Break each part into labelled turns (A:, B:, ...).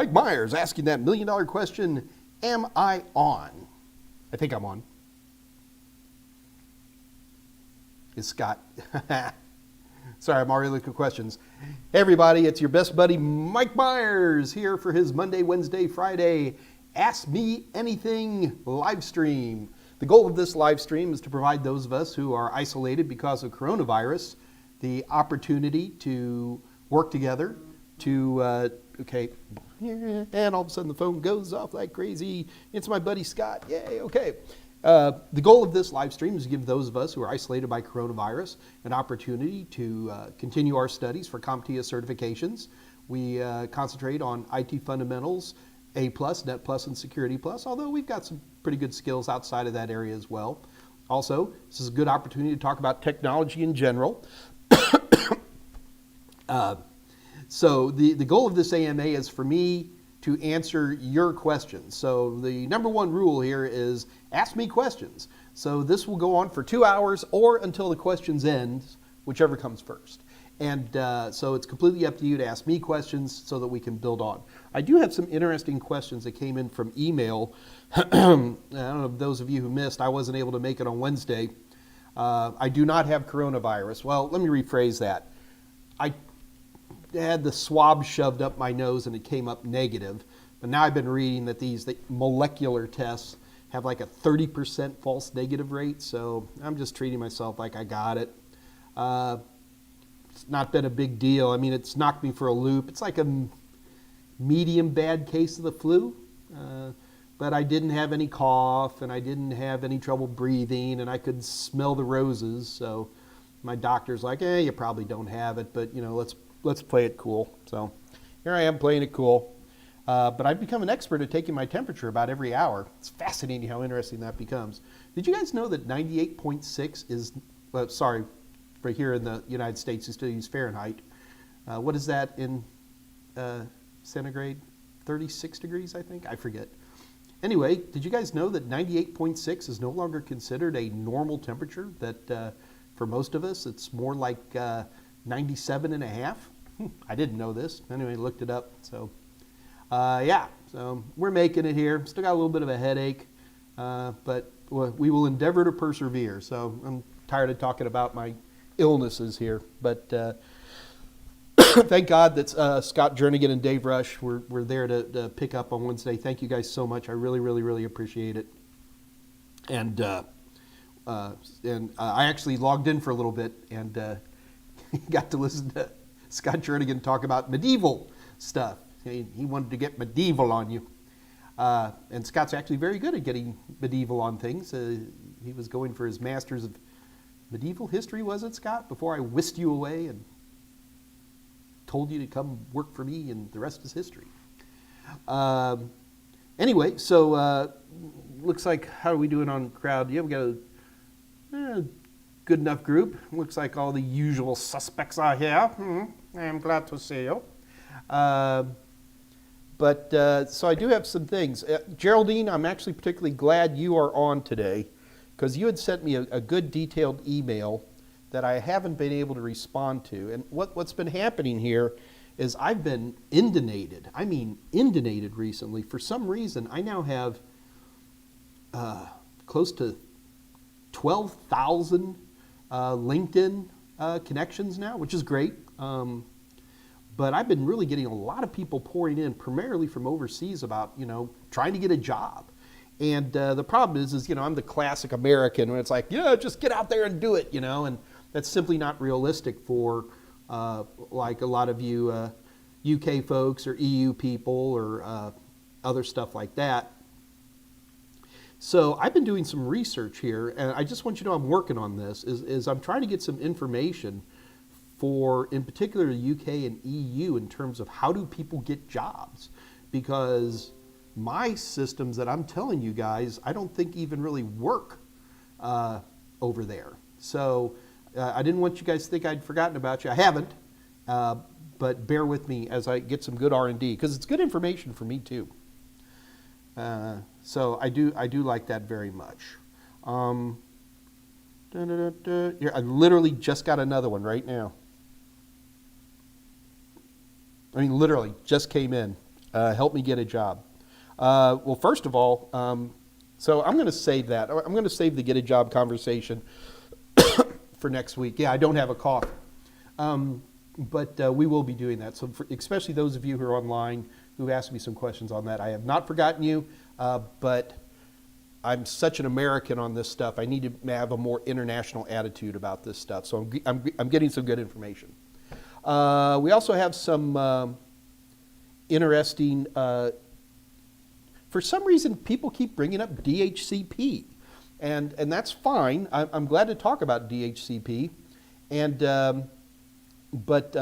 A: Mike Meyers asking that million-dollar question, am I on? I think I'm on. Is Scott? Sorry, I'm already looking at questions. Hey everybody, it's your best buddy Mike Meyers here for his Monday, Wednesday, Friday Ask Me Anything live stream. The goal of this live stream is to provide those of us who are isolated because of coronavirus the opportunity to work together to, and all of a sudden the phone goes off like crazy. It's my buddy Scott, yay, okay. The goal of this live stream is to give those of us who are isolated by coronavirus an opportunity to continue our studies for CompTIA certifications. We concentrate on IT fundamentals, A+, Net+, and Security+, although we've got some pretty good skills outside of that area as well. Also, this is a good opportunity to talk about technology in general. So the goal of this AMA is for me to answer your questions. So the number one rule here is ask me questions. So this will go on for 2 hours or until the questions end, whichever comes first. And so it's completely up to you to ask me questions so that we can build on. I do have some interesting questions that came in from email. I don't know if those of you who missed, I wasn't able to make it on Wednesday. I do not have coronavirus. Well, let me rephrase that. I had the swab shoved up my nose and it came up negative. But now I've been reading that the molecular tests have like a 30% false negative rate. So I'm just treating myself like I got it. It's not been a big deal. I mean, it's knocked me for a loop. It's like a medium bad case of the flu. But I didn't have any cough and I didn't have any trouble breathing and I could smell the roses. So my doctor's like, you probably don't have it, but you know, let's play it cool. So here I am playing it cool. But I've become an expert at taking my temperature about every hour. It's fascinating how interesting that becomes. Did you guys know that 98.6 is, sorry, for here in the United States, you still use Fahrenheit. What is that in centigrade? 36 degrees, I think? I forget. Anyway, did you guys know that 98.6 is no longer considered a normal temperature? That for most of us, it's more like 97.5. I didn't know this. Anyway, looked it up. So, yeah, so we're making it here. Still got a little bit of a headache, but we will endeavor to persevere. So I'm tired of talking about my illnesses here, but thank God that Scott Jernigan and Dave Rush were there to pick up on Wednesday. Thank you guys so much. I really, really, really appreciate it. And I actually logged in for a little bit and got to listen to Scott Jernigan talk about medieval stuff. He wanted to get medieval on you. And Scott's actually very good at getting medieval on things. He was going for his master's of medieval history, was it, Scott? Before I whisked you away and told you to come work for me, and the rest is history. Anyway, so looks like, how are we doing on crowd? Yeah, we got a good enough group. Looks like all the usual suspects are here. I am glad to see you. So I do have some things. Geraldine, I'm actually particularly glad you are on today because you had sent me a good detailed email that I haven't been able to respond to. And what's been happening here is I've been inundated. I mean inundated recently. For some reason, I now have close to 12,000 LinkedIn connections now, which is great. But I've been really getting a lot of people pouring in, primarily from overseas, about trying to get a job. And the problem is I'm the classic American when it's like, just get out there and do it, and that's simply not realistic for like a lot of you UK folks or EU people or other stuff like that. So I've been doing some research here, and I just want you to know I'm working on this, is I'm trying to get some information for, in particular, the UK and EU in terms of how do people get jobs. Because my systems that I'm telling you guys, I don't think even really work over there. So I didn't want you guys to think I'd forgotten about you. I haven't, but bear with me as I get some good R&D, because it's good information for me too. So I do like that very much. Here, I literally just got another one right now. I mean, literally just came in. help me get a job. Well, first of all, so I'm going to save that. I'm going to save the get a job conversation for next week. Yeah, I don't have a cough. But we will be doing that. So especially those of you who are online who've asked me some questions on that, I have not forgotten you, but I'm such an American on this stuff. I need to have a more international attitude about this stuff. So I'm getting some good information. We also have some interesting, for some reason people keep bringing up DHCP, and that's fine. I'm glad to talk about DHCP, and but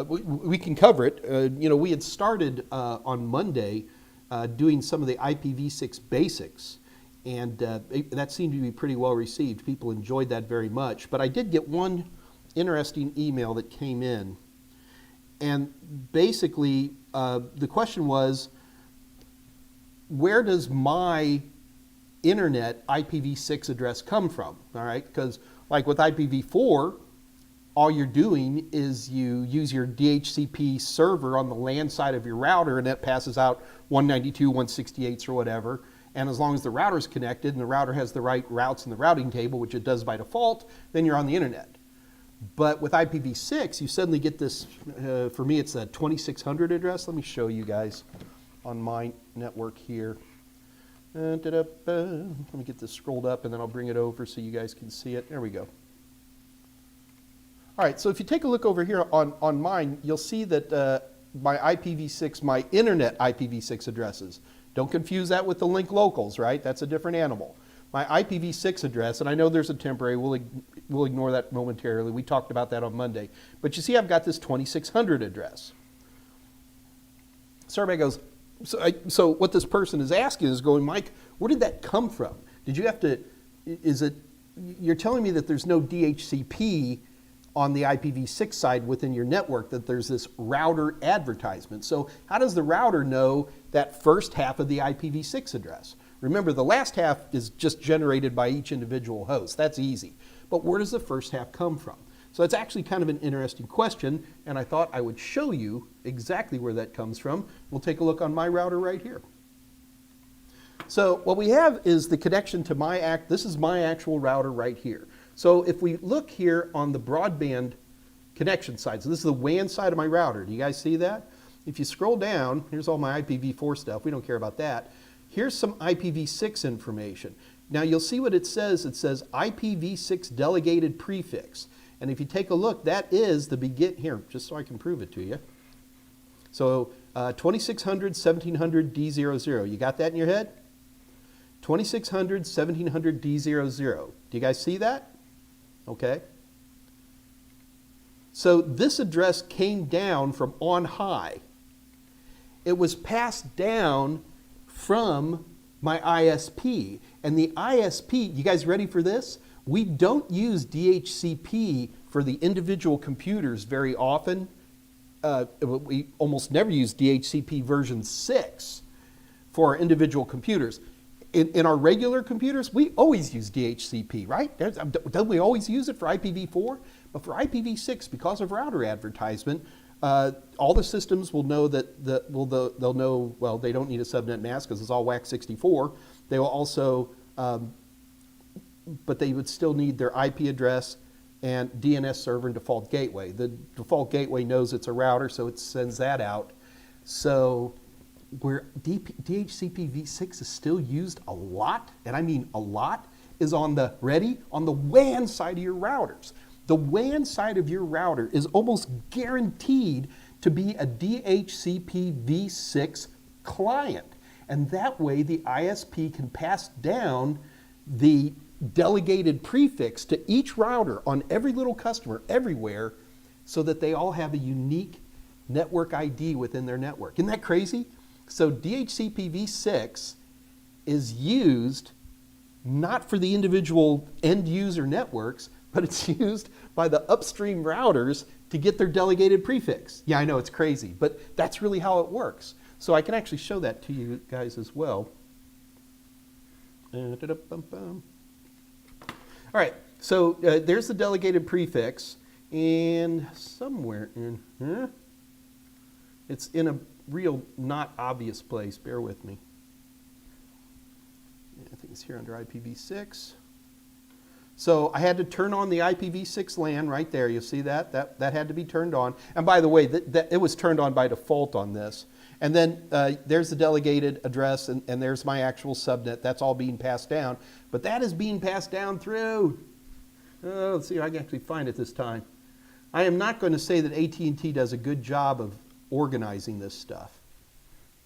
A: we can cover it. You know, we had started on Monday doing some of the IPv6 basics, and that seemed to be pretty well received. People enjoyed that very much. But I did get one interesting email that came in, and basically the question was, where does my internet IPv6 address come from? All right, because like with IPv4, all you're doing is you use your DHCP server on the LAN side of your router, and that passes out 192.168s or whatever. And as long as the router's connected and the router has the right routes in the routing table, which it does by default, then you're on the internet. But with IPv6, you suddenly get this, for me it's a 2600 address. Let me show you guys on my network here. Let me get this scrolled up and then I'll bring it over so you guys can see it. There we go. All right, so if you take a look over here on mine, you'll see that my IPv6, my internet IPv6 addresses, don't confuse that with the link locals, right? That's a different animal. My IPv6 address, and I know there's a temporary, we'll ignore that momentarily. We talked about that on Monday. But you see I've got this 2600 address. So everybody goes, so what this person is asking is going, Mike, where did that come from? Did you have to, you're telling me that there's no DHCP on the IPv6 side within your network, that there's this router advertisement. So how does the router know that first half of the IPv6 address? Remember, the last half is just generated by each individual host. That's easy. But where does the first half come from? So it's actually kind of an interesting question, and I thought I would show you exactly where that comes from. We'll take a look on my router right here. So what we have is the connection to this is my actual router right here. So if we look here on the broadband connection side, so this is the WAN side of my router. Do you guys see that? If you scroll down, here's all my IPv4 stuff. We don't care about that. Here's some IPv6 information. Now you'll see what it says. It says IPv6 delegated prefix. And if you take a look, that is the here, just so I can prove it to you. So 2600, 1700, D00. You got that in your head? 2600, 1700, D00. Do you guys see that? Okay. So this address came down from on high. It was passed down from my ISP. And the ISP, you guys ready for this? We don't use DHCP for the individual computers very often. We almost never use DHCP version 6 for our individual computers. In our regular computers, we always use DHCP, right? Don't we always use it for IPv4? But for IPv6, because of router advertisement, all the systems will know that they'll know, well, they don't need a subnet mask because it's all WAC 64. They will also, but they would still need their IP address and DNS server and default gateway. The default gateway knows it's a router, so it sends that out. So where DHCP v6 is still used a lot, and I mean a lot, is on the, ready? On the WAN side of your routers. The WAN side of your router is almost guaranteed to be a DHCP v6 client. And that way the ISP can pass down the delegated prefix to each router on every little customer everywhere so that they all have a unique network ID within their network. Isn't that crazy? So DHCP v6 is used not for the individual end user networks, but it's used by the upstream routers to get their delegated prefix. Yeah, I know it's crazy, but that's really how it works. So I can actually show that to you guys as well. All right, so there's the delegated prefix, and somewhere in here, It's in a real not obvious place. Bear with me. I think it's here under IPv6. So I had to turn on the IPv6 LAN right there. You see that? That had to be turned on. And by the way, it was turned on by default on this. And then there's the delegated address, and there's my actual subnet. That's all being passed down. But that is being passed down through. Let's see if I can actually find it this time. I am not going to say that AT&T does a good job of organizing this stuff.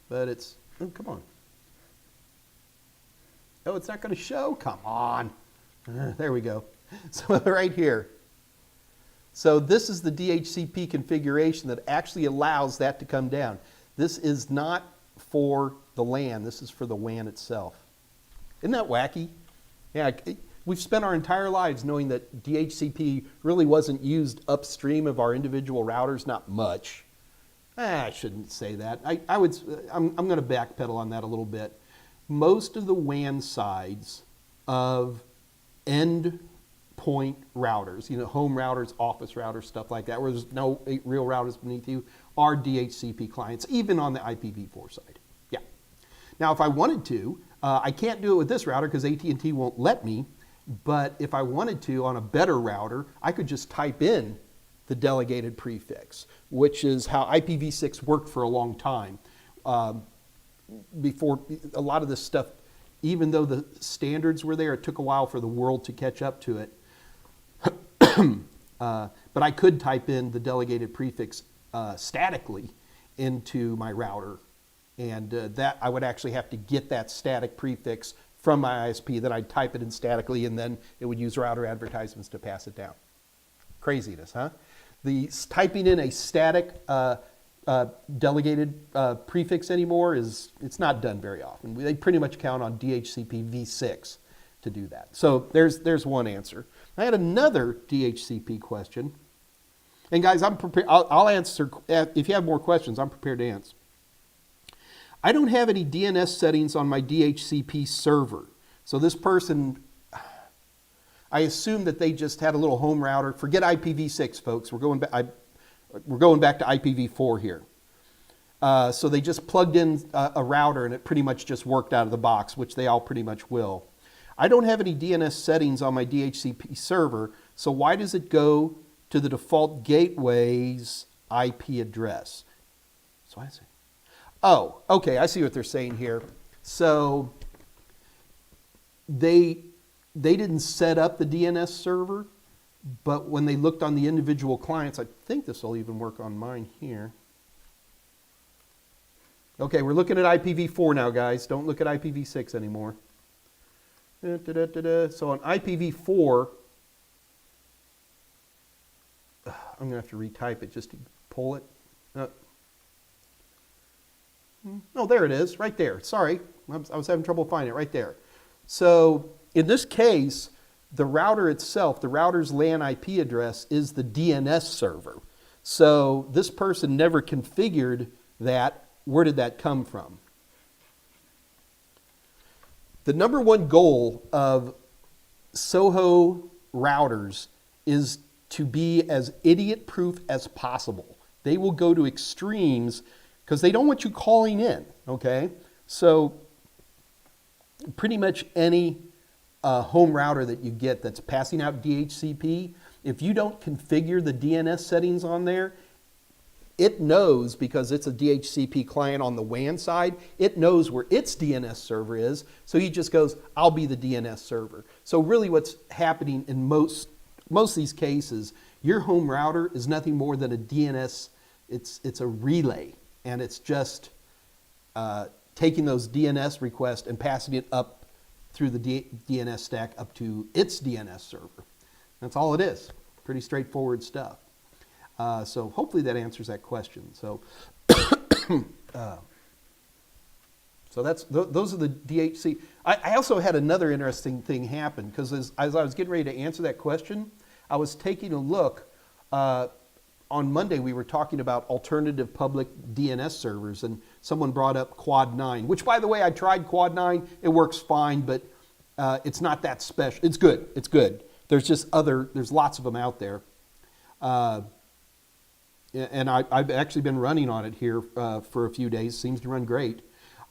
A: But it's, oh, come on. Oh, it's not going to show? Come on. There we go. So right here. So this is the DHCP configuration that actually allows that to come down. This is not for the LAN. This is for the WAN itself. Isn't that wacky? Yeah, we've spent our entire lives knowing that DHCP really wasn't used upstream of our individual routers, not much. I shouldn't say that. I'm going to backpedal on that a little bit. Most of the WAN sides of endpoint routers, you know, home routers, office routers, stuff like that, where there's no real routers beneath you, are DHCP clients, even on the IPv4 side. Yeah. Now, if I wanted to, I can't do it with this router because AT&T won't let me, but if I wanted to, on a better router, I could just type in the delegated prefix, which is how IPv6 worked for a long time. Before a lot of this stuff, even though the standards were there, it took a while for the world to catch up to it. But I could type in the delegated prefix statically into my router, and that I would actually have to get that static prefix from my ISP. Then I'd type it in statically, and then it would use router advertisements to pass it down. Craziness, huh? The typing in a static delegated prefix anymore it's not done very often. They pretty much count on DHCP v6 to do that. So there's one answer. I had another DHCP question. And guys, I'm prepared. I'll answer. If you have more questions, I'm prepared to answer. I don't have any DNS settings on my DHCP server. So this person, I assume that they just had a little home router. Forget IPv6, folks. We're going back to IPv4 here. So they just plugged in a router, and it pretty much just worked out of the box, which they all pretty much will. I don't have any DNS settings on my DHCP server, so why does it go to the default gateway's IP address? So I say, oh, okay, I see what they're saying here. So they didn't set up the DNS server, but when they looked on the individual clients, I think this will even work on mine here. Okay, we're looking at IPv4 now, guys. Don't look at IPv6 anymore. So on IPv4, I'm going to have to retype it just to pull it. Oh, there it is, right there. Sorry, I was having trouble finding it right there. So in this case, the router itself, the router's LAN IP address is the DNS server. So this person never configured that. Where did that come from? The number one goal of SOHO routers is to be as idiot-proof as possible. They will go to extremes because they don't want you calling in, okay? So pretty much any home router that you get that's passing out DHCP, if you don't configure the DNS settings on there, it knows, because it's a DHCP client on the WAN side, it knows where its DNS server is, so he just goes, I'll be the DNS server. So really what's happening in most of these cases, your home router is nothing more than a DNS, it's a relay, and it's just taking those DNS requests and passing it up through the DNS stack up to its DNS server. That's all it is. Pretty straightforward stuff. So hopefully that answers that question. So, so those are the DHC. I also had another interesting thing happen, because as I was getting ready to answer that question, I was taking a look. On Monday we were talking about alternative public DNS servers, and someone brought up Quad 9, which, by the way, I tried Quad 9. It works fine, but it's not that special. It's good. It's good. There's lots of them out there. and I've actually been running on it here for a few days. Seems to run great.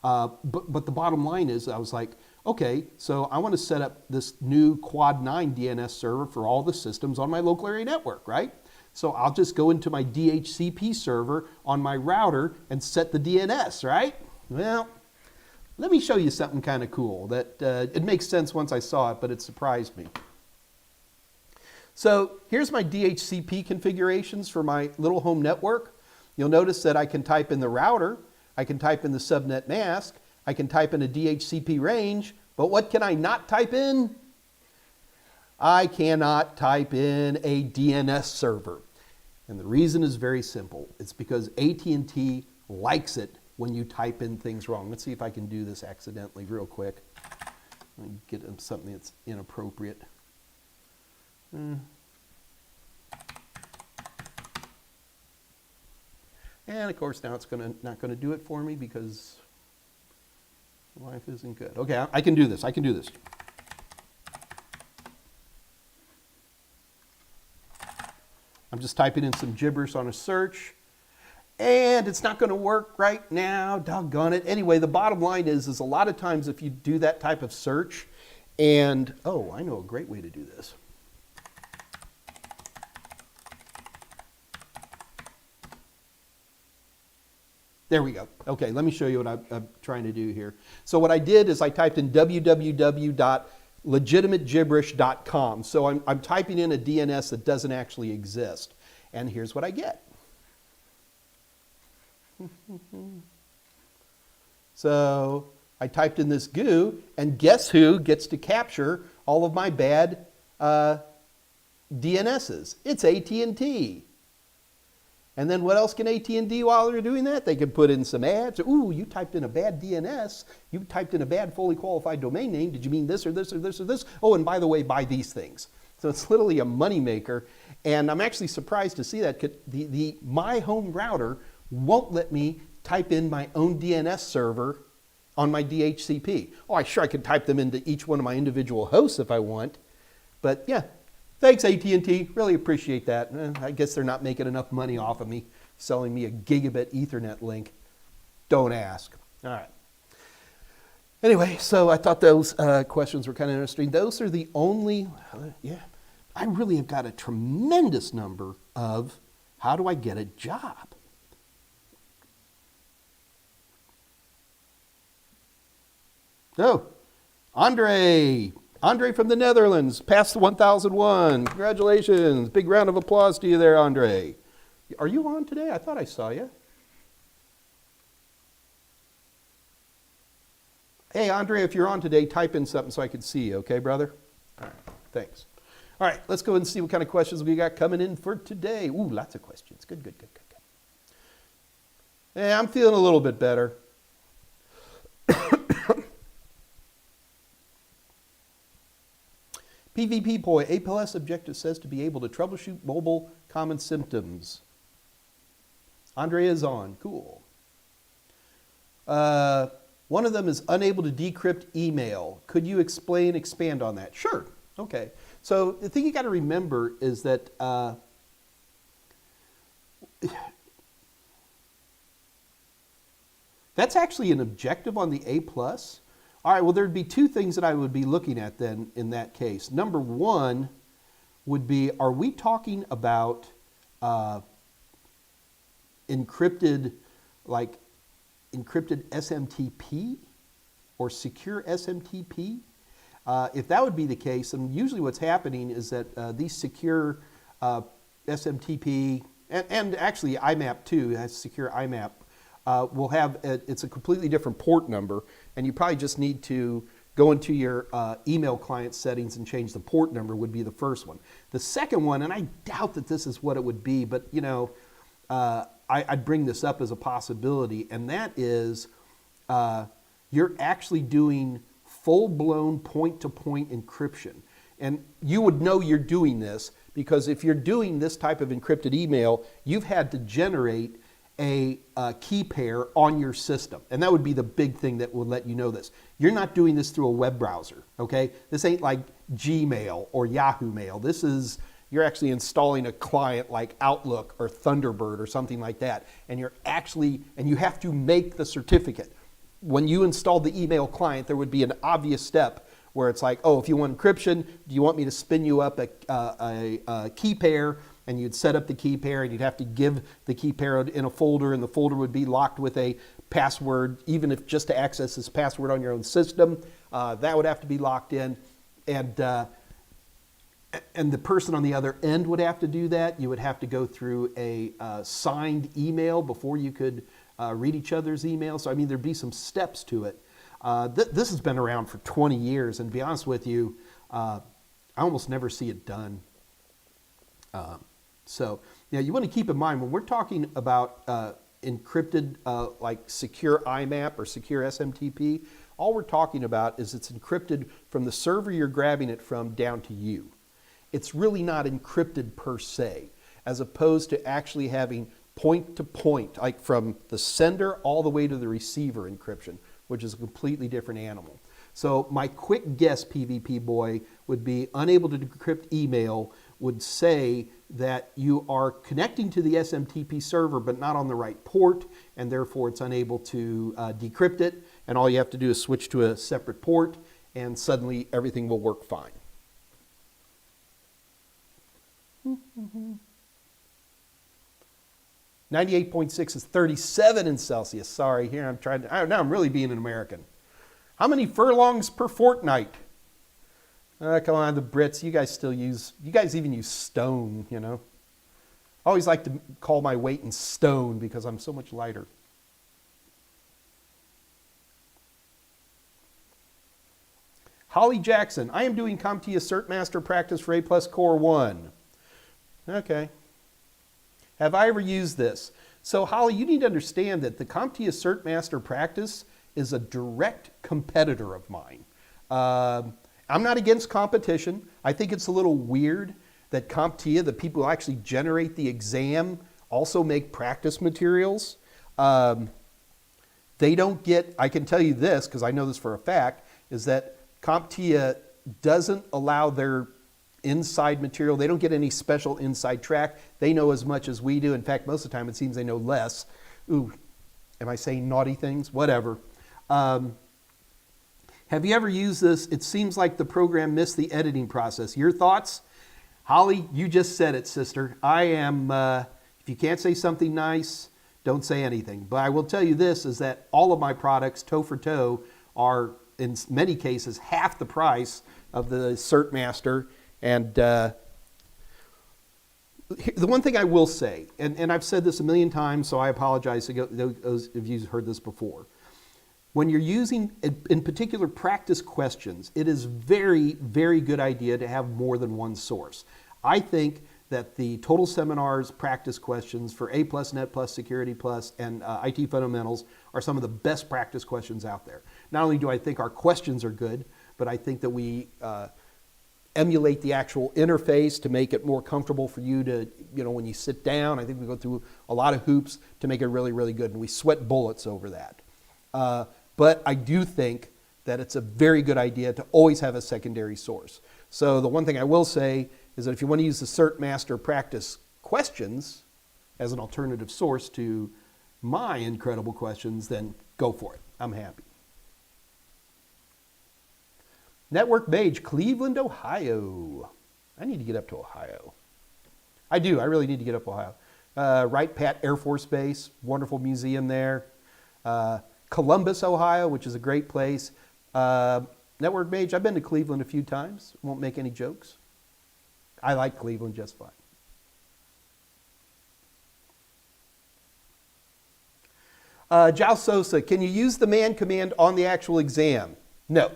A: But the bottom line is, I was like, okay, so I want to set up this new Quad 9 DNS server for all the systems on my local area network, right? So I'll just go into my DHCP server on my router and set the DNS, right? Well, let me show you something kind of cool that it makes sense once I saw it, but it surprised me. So here's my DHCP configurations for my little home network. You'll notice that I can type in the router, I can type in the subnet mask, I can type in a DHCP range, but what can I not type in? I cannot type in a DNS server. And the reason is very simple. It's because AT&T likes it when you type in things wrong. Let's see if I can do this accidentally real quick. Let me get something that's inappropriate. And of course now it's not going to do it for me because life isn't good. Okay, I can do this. I can do this. I'm just typing in some gibberish on a search, and it's not going to work right now. Doggone it. Anyway, the bottom line is a lot of times if you do that type of search, and oh, I know a great way to do this. There we go. Okay, let me show you what I'm trying to do here. So what I did is I typed in www.legitimategibberish.com. So I'm typing in a DNS that doesn't actually exist. And here's what I get. So I typed in this goo, and guess who gets to capture all of my bad DNSs? It's AT&T. And then what else can AT&T while they're doing that? They can put in some ads. Ooh, you typed in a bad DNS. You typed in a bad fully qualified domain name. Did you mean this or this or this or this? Oh, and by the way, buy these things. So it's literally a moneymaker. And I'm actually surprised to see that my home router won't let me type in my own DNS server on my DHCP. Oh, I could type them into each one of my individual hosts if I want. But yeah. Thanks, AT&T. Really appreciate that. I guess they're not making enough money off of me selling me a gigabit Ethernet link. Don't ask. All right. Anyway, so I thought those questions were kind of interesting. Those are the only, I really have got a tremendous number of how do I get a job? Oh, Andre from the Netherlands, passed the 1001. Congratulations. Big round of applause to you there, Andre. Are you on today? I thought I saw you. Hey, Andre, if you're on today, type in something so I can see you, okay, brother? All right, thanks. All right, let's go and see what kind of questions we got coming in for today. Ooh, lots of questions. Good. Hey, I'm feeling a little bit better. PvP Boy, A+ objective says to be able to troubleshoot mobile common symptoms. Andre is on. Cool. One of them is unable to decrypt email. Could you expand on that? Sure. Okay. So the thing you got to remember is that that's actually an objective on the A+. All right, well, there'd be two things that I would be looking at then in that case. Number one would be, are we talking about encrypted SMTP or secure SMTP? If that would be the case, then usually what's happening is that these secure SMTP, and actually IMAP too, has secure IMAP, will have, it's a completely different port number, and you probably just need to go into your email client settings and change the port number would be the first one. The second one, and I doubt that this is what it would be, but you know, I'd bring this up as a possibility, and that is you're actually doing full-blown point-to-point encryption. And you would know you're doing this because if you're doing this type of encrypted email, you've had to generate a key pair on your system. And that would be the big thing that would let you know this. You're not doing this through a web browser, okay? This ain't like Gmail or Yahoo Mail. This is, you're actually installing a client like Outlook or Thunderbird or something like that, and you have to make the certificate. When you installed the email client, there would be an obvious step where it's like, oh, if you want encryption, do you want me to spin you up a key pair? And you'd set up the key pair, and you'd have to give the key pair in a folder, and the folder would be locked with a password, even if just to access this password on your own system. That would have to be locked in. And the person on the other end would have to do that. You would have to go through a signed email before you could read each other's emails. So, I mean, there'd be some steps to it. This has been around for 20 years, and to be honest with you, I almost never see it done. So, you want to keep in mind, when we're talking about encrypted, like secure IMAP or secure SMTP, all we're talking about is it's encrypted from the server you're grabbing it from down to you. It's really not encrypted per se, as opposed to actually having point to point, like from the sender all the way to the receiver encryption, which is a completely different animal. So my quick guess, PvP boy, would be unable to decrypt email would say that you are connecting to the SMTP server but not on the right port, and therefore it's unable to decrypt it, and all you have to do is switch to a separate port, and suddenly everything will work fine. 98.6 is 37 in Celsius. Sorry, here I'm trying to, now I'm really being an American. How many furlongs per fortnight? Come on, the Brits, you guys even use stone, you know. I always like to call my weight in stone because I'm so much lighter. Holly Jackson, I am doing CompTIA Cert Master practice for A+ Core 1. Okay. Have I ever used this? So Holly, you need to understand that the CompTIA Cert Master practice is a direct competitor of mine. I'm not against competition. I think it's a little weird that CompTIA, the people who actually generate the exam, also make practice materials. They don't get, I can tell you this, because I know this for a fact, is that CompTIA doesn't allow their inside material. They don't get any special inside track. They know as much as we do. In fact, most of the time it seems they know less. Ooh, am I saying naughty things? Whatever. Have you ever used this? It seems like the program missed the editing process. Your thoughts? Holly, you just said it, sister. I am, if you can't say something nice, don't say anything. But I will tell you this, is that all of my products, toe for toe, are in many cases half the price of the Cert Master. And the one thing I will say, and I've said this a million times, so I apologize to those of you who've heard this before. When you're using, in particular, practice questions, it is very, very good idea to have more than one source. I think that the Total Seminars practice questions for A+, Net+, Security+, and IT Fundamentals are some of the best practice questions out there. Not only do I think our questions are good, but I think that we emulate the actual interface to make it more comfortable for you to, when you sit down. I think we go through a lot of hoops to make it really, really good, and we sweat bullets over that. But I do think that it's a very good idea to always have a secondary source. So the one thing I will say is that if you want to use the Cert Master practice questions as an alternative source to my incredible questions, then go for it. I'm happy. Network Mage, Cleveland, Ohio. I need to get up to Ohio. I do. I really need to get up to Ohio. Wright Pat Air Force Base, wonderful museum there. Columbus, Ohio, which is a great place. Network Mage, I've been to Cleveland a few times. Won't make any jokes. I like Cleveland just fine. Jao Sosa, can you use the man command on the actual exam? No.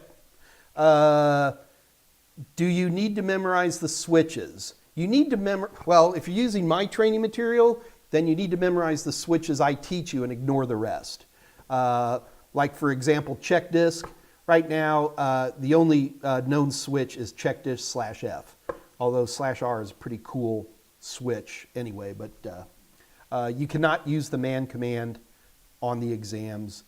A: Do you need to memorize the switches? You need to well, if you're using my training material, then you need to memorize the switches I teach you and ignore the rest. Like, for example, check disk. Right now, the only known switch is check disk /F, although /R is a pretty cool switch anyway. But you cannot use the man command on the exams,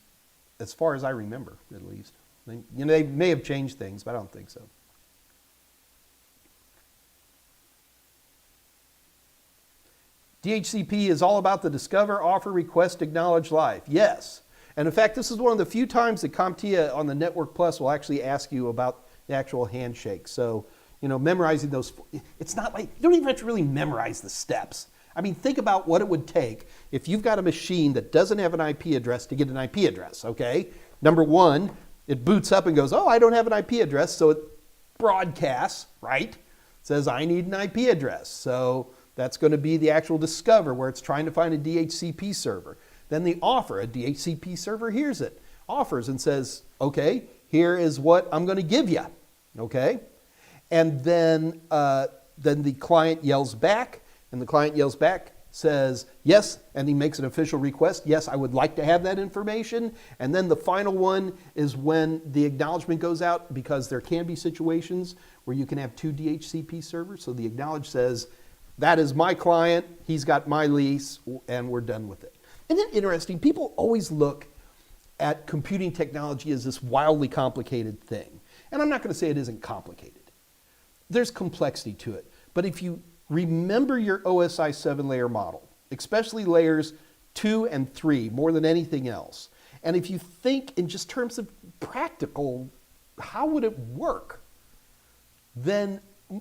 A: as far as I remember, at least. They may have changed things, but I don't think so. DHCP is all about the discover, offer, request, acknowledge life. Yes. And in fact, this is one of the few times that CompTIA on the Network Plus will actually ask you about the actual handshake. So, you know, memorizing those, it's not like, you don't even have to really memorize the steps. I mean, think about what it would take if you've got a machine that doesn't have an IP address to get an IP address, okay? Number one, it boots up and goes, oh, I don't have an IP address, so it broadcasts, right? Says, I need an IP address. So that's going to be the actual discover where it's trying to find a DHCP server. Then the offer, a DHCP server hears it, offers and says, okay, here is what I'm going to give you, okay? And then the client yells back, and the client yells back, says yes, and he makes an official request. Yes, I would like to have that information. And then the final one is when the acknowledgement goes out, because there can be situations where you can have two DHCP servers. So the acknowledge says, that is my client, he's got my lease, and we're done with it. And then interesting, people always look at computing technology as this wildly complicated thing. And I'm not going to say it isn't complicated. There's complexity to it. But if you remember your OSI 7-layer model, especially layers 2 and 3, more than anything else. And if you think in just terms of practical, how would it work? Then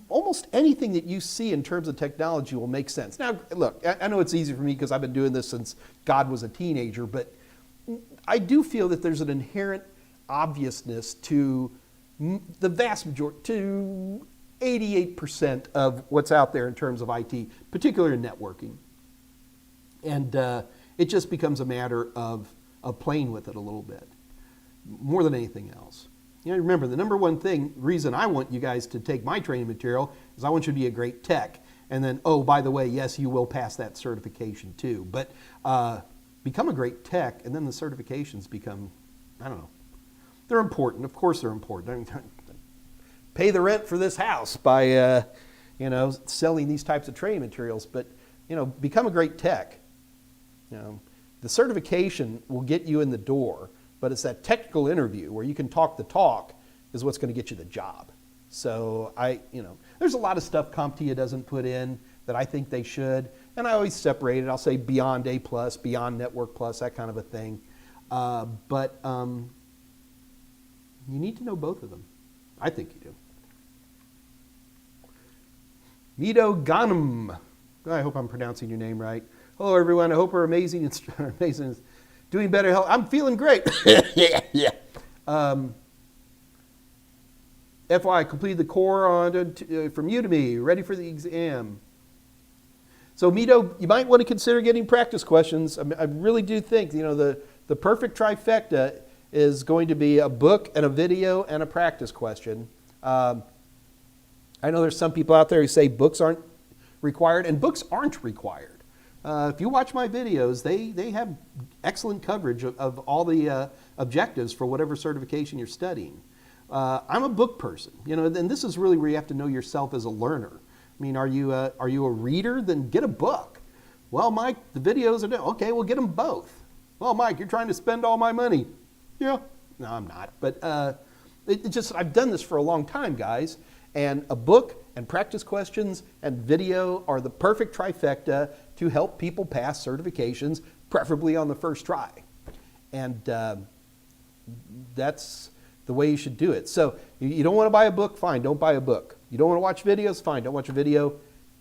A: almost anything that you see in terms of technology will make sense. Now, look, I know it's easy for me because I've been doing this since God was a teenager, but I do feel that there's an inherent obviousness to the vast majority, to 88% of what's out there in terms of IT, particularly in networking. And it just becomes a matter of playing with it a little bit, more than anything else. You know, remember, the number one reason I want you guys to take my training material is I want you to be a great tech. And then, oh, by the way, yes, you will pass that certification too. But become a great tech, and then the certifications become, I don't know, they're important. Of course they're important. Pay the rent for this house by, selling these types of training materials. But, become a great tech. The certification will get you in the door, but it's that technical interview where you can talk the talk is what's going to get you the job. So there's a lot of stuff CompTIA doesn't put in that I think they should, and I always separate it. I'll say beyond A+, beyond Network Plus, that kind of a thing. But you need to know both of them. I think you do. Mito Ghanem. I hope I'm pronouncing your name right. Hello, everyone. I hope we're amazing. Doing better health. I'm feeling great. yeah. FY, completed the core from Udemy. Ready for the exam. So, Mito, you might want to consider getting practice questions. I really do think, the perfect trifecta is going to be a book and a video and a practice question. I know there's some people out there who say books aren't required, and books aren't required. If you watch my videos, they have excellent coverage of all the objectives for whatever certification you're studying. I'm a book person, and this is really where you have to know yourself as a learner. I mean, are you a reader? Then get a book. Well, Mike, the videos are okay. Well, get them both. Well, Mike, you're trying to spend all my money. Yeah. No, I'm not. But I've done this for a long time, guys. And a book and practice questions and video are the perfect trifecta to help people pass certifications, preferably on the first try. And that's the way you should do it. So you don't want to buy a book? Fine, don't buy a book. You don't want to watch videos? Fine, don't watch a video.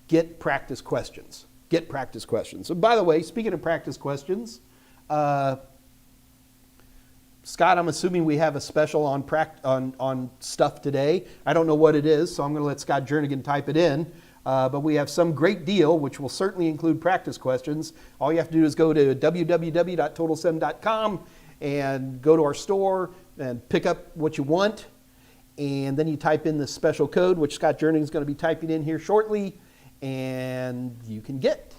A: Get practice questions. Get practice questions. So by the way, speaking of practice questions, Scott, I'm assuming we have a special on stuff today. I don't know what it is, so I'm going to let Scott Jernigan type it in. But we have some great deal, which will certainly include practice questions. All you have to do is go to www.totalsem.com and go to our store and pick up what you want. And then you type in the special code, which Scott Jernigan is going to be typing in here shortly, and you can get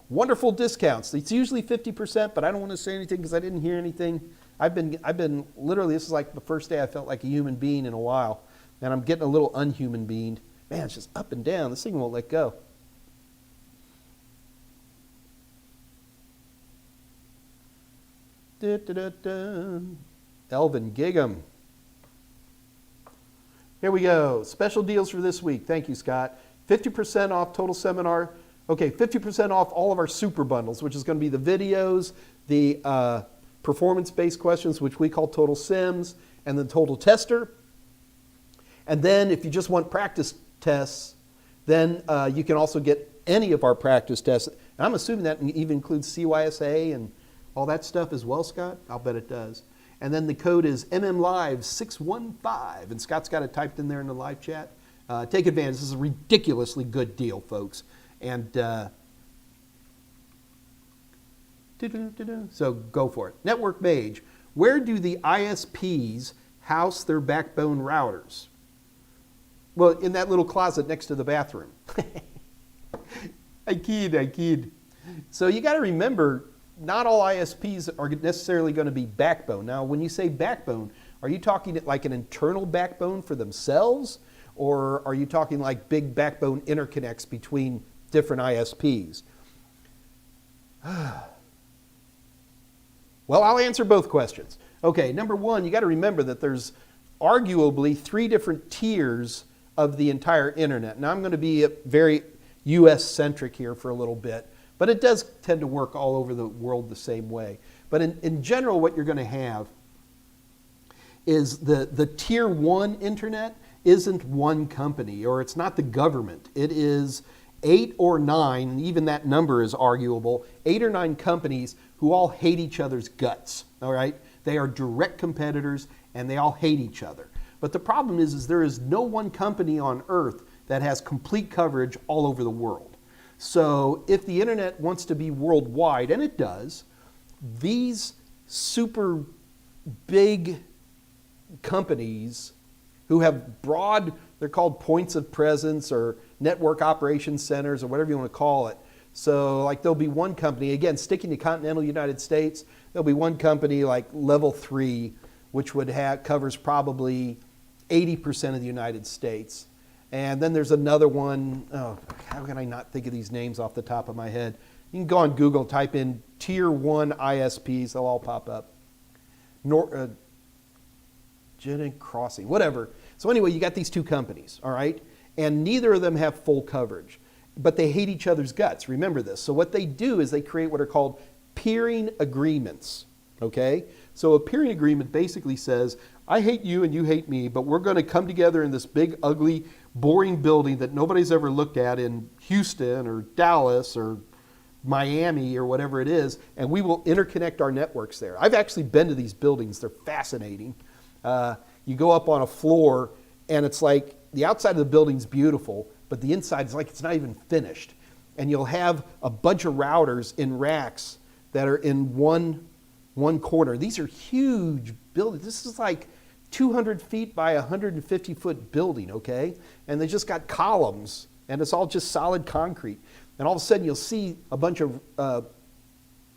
A: wonderful discounts. It's usually 50%, but I don't want to say anything because I didn't hear anything. I've been literally, this is like the first day I felt like a human being in a while, and I'm getting a little unhuman being. Man, it's just up and down. This thing won't let go. Elvin Gigum. Here we go. Special deals for this week. Thank you, Scott. 50% off total seminar Okay, 50% off all of our super bundles, which is going to be the videos, the performance-based questions, which we call Total Sims, and the Total Tester. And then if you just want practice tests, then you can also get any of our practice tests. And I'm assuming that even includes CySA and all that stuff as well, Scott? I'll bet it does. And then the code is MMLive615, and Scott's got it typed in there in the live chat. Take advantage. This is a ridiculously good deal, folks. And so go for it. Network Mage. Where do the ISPs house their backbone routers? Well, in that little closet next to the bathroom. I kid. So you got to remember, not all ISPs are necessarily going to be backbone. Now, when you say backbone, are you talking like an internal backbone for themselves? Or are you talking like big backbone interconnects between different ISPs? Well, I'll answer both questions. Okay, number one, you got to remember that there's arguably 3 different tiers of the entire internet. Now, I'm going to be very US-centric here for a little bit, but it does tend to work all over the world the same way. But in general, what you're going to have is the tier 1 internet isn't one company, or it's not the government. It is 8 or 9, and even that number is arguable, 8 or 9 companies who all hate each other's guts, all right? They are direct competitors, and they all hate each other. But the problem is there is no one company on earth that has complete coverage all over the world. So if the internet wants to be worldwide, and it does, these super big companies who have broad, they're called points of presence or network operations centers or whatever you want to call it. So like there'll be one company, again, sticking to continental United States, there'll be one company like level 3, which would covers probably 80% of the United States. And then there's another one, oh, how can I not think of these names off the top of my head? You can go on Google, type in tier 1 ISPs, they'll all pop up. Genetic Crossing, whatever. So anyway, you got these 2 companies, all right? And neither of them have full coverage, but they hate each other's guts. Remember this. So what they do is they create what are called peering agreements, okay? So a peering agreement basically says, I hate you and you hate me, but we're going to come together in this big, ugly, boring building that nobody's ever looked at in Houston or Dallas or Miami or whatever it is, and we will interconnect our networks there. I've actually been to these buildings. They're fascinating. You go up on a floor, and it's like the outside of the building's beautiful, but the inside is like it's not even finished. And you'll have a bunch of routers in racks that are in one corner. These are huge buildings. This is like 200 feet by 150-foot building, okay? And they just got columns, and it's all just solid concrete. And all of a sudden, you'll see a bunch of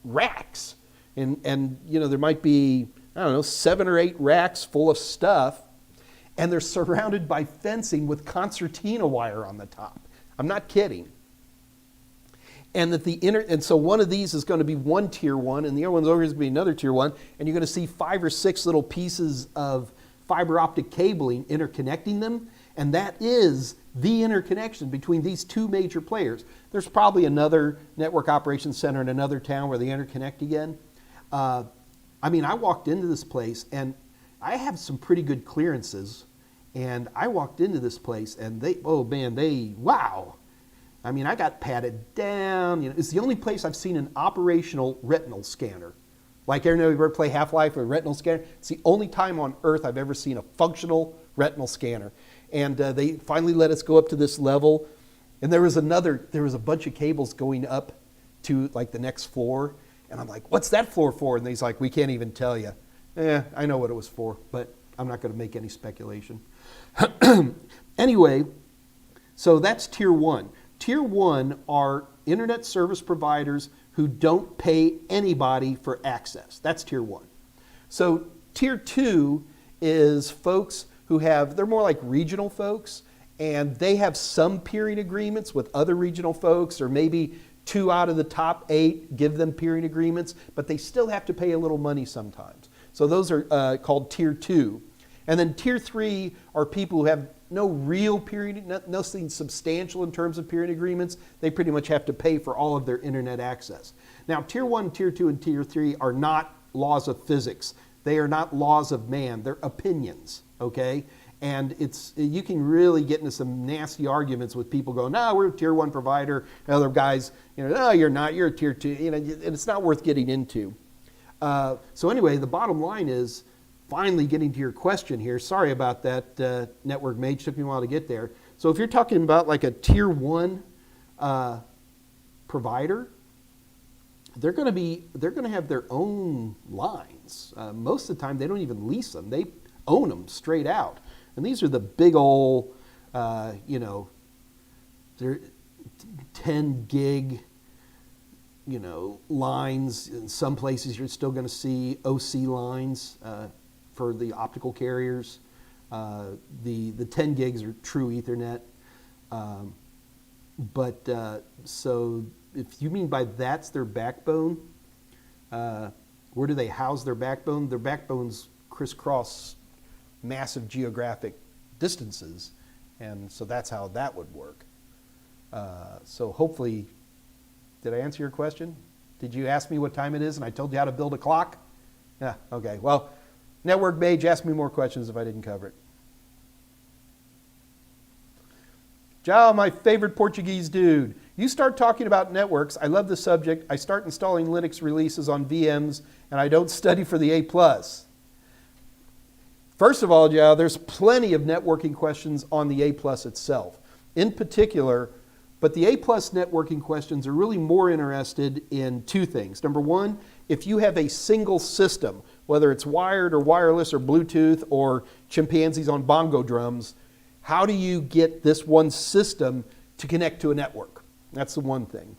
A: racks, and you know there might be, I don't know, 7 or 8 racks full of stuff, and they're surrounded by fencing with concertina wire on the top. I'm not kidding. And that and so one of these is going to be one tier 1, and the other one's always going to be another tier 1, and you're going to see 5 or 6 little pieces of fiber optic cabling interconnecting them, and that is the interconnection between these 2 major players. There's probably another network operations center in another town where they interconnect again. I mean, I walked into this place, and I have some pretty good clearances, and I walked into this place, and wow. I mean, I got patted down. You know, it's the only place I've seen an operational retinal scanner. Like, everybody ever play Half-Life with a retinal scanner? It's the only time on earth I've ever seen a functional retinal scanner. And they finally let us go up to this level, and there was a bunch of cables going up to like the next floor. And I'm like, what's that floor for? And he's like, we can't even tell you. I know what it was for, but I'm not going to make any speculation. Anyway, so that's tier 1. Tier 1 are internet service providers who don't pay anybody for access. That's tier 1. So tier 2 is folks who they're more like regional folks, and they have some peering agreements with other regional folks, or maybe 2 out of the top 8 give them peering agreements, but they still have to pay a little money sometimes. So those are called tier 2. And then tier 3 are people who have no real peering, nothing substantial in terms of peering agreements. They pretty much have to pay for all of their internet access. Now, tier 1, tier 2, and tier 3 are not laws of physics. They are not laws of man. They're opinions, okay? And you can really get into some nasty arguments with people going, no, we're a tier 1 provider. And other guys, no, you're not, you're a tier 2. And it's not worth getting into. So anyway, the bottom line is, finally getting to your question here. Sorry about that, Network Mage. Took me a while to get there. So if you're talking about like a tier 1 provider, they're going to have their own lines. Most of the time, they don't even lease them. They own them straight out. And these are the big old, they're 10 gig, lines. In some places, you're still going to see OC lines for the optical carriers. The 10 gigs are true Ethernet. So if you mean by that's their backbone, where do they house their backbone? Their backbones crisscross massive geographic distances, and so that's how that would work. So hopefully, did I answer your question? Did you ask me what time it is and I told you how to build a clock? Yeah, okay. Well, Network Mage, ask me more questions if I didn't cover it. João, my favorite Portuguese dude. You start talking about networks. I love the subject. I start installing Linux releases on VMs, and I don't study for the A+. First of all, João, there's plenty of networking questions on the A+ itself. In particular, but the A+ networking questions are really more interested in two things. Number one, if you have a single system, whether it's wired or wireless or Bluetooth or chimpanzees on bongo drums, how do you get this one system to connect to a network? That's the one thing.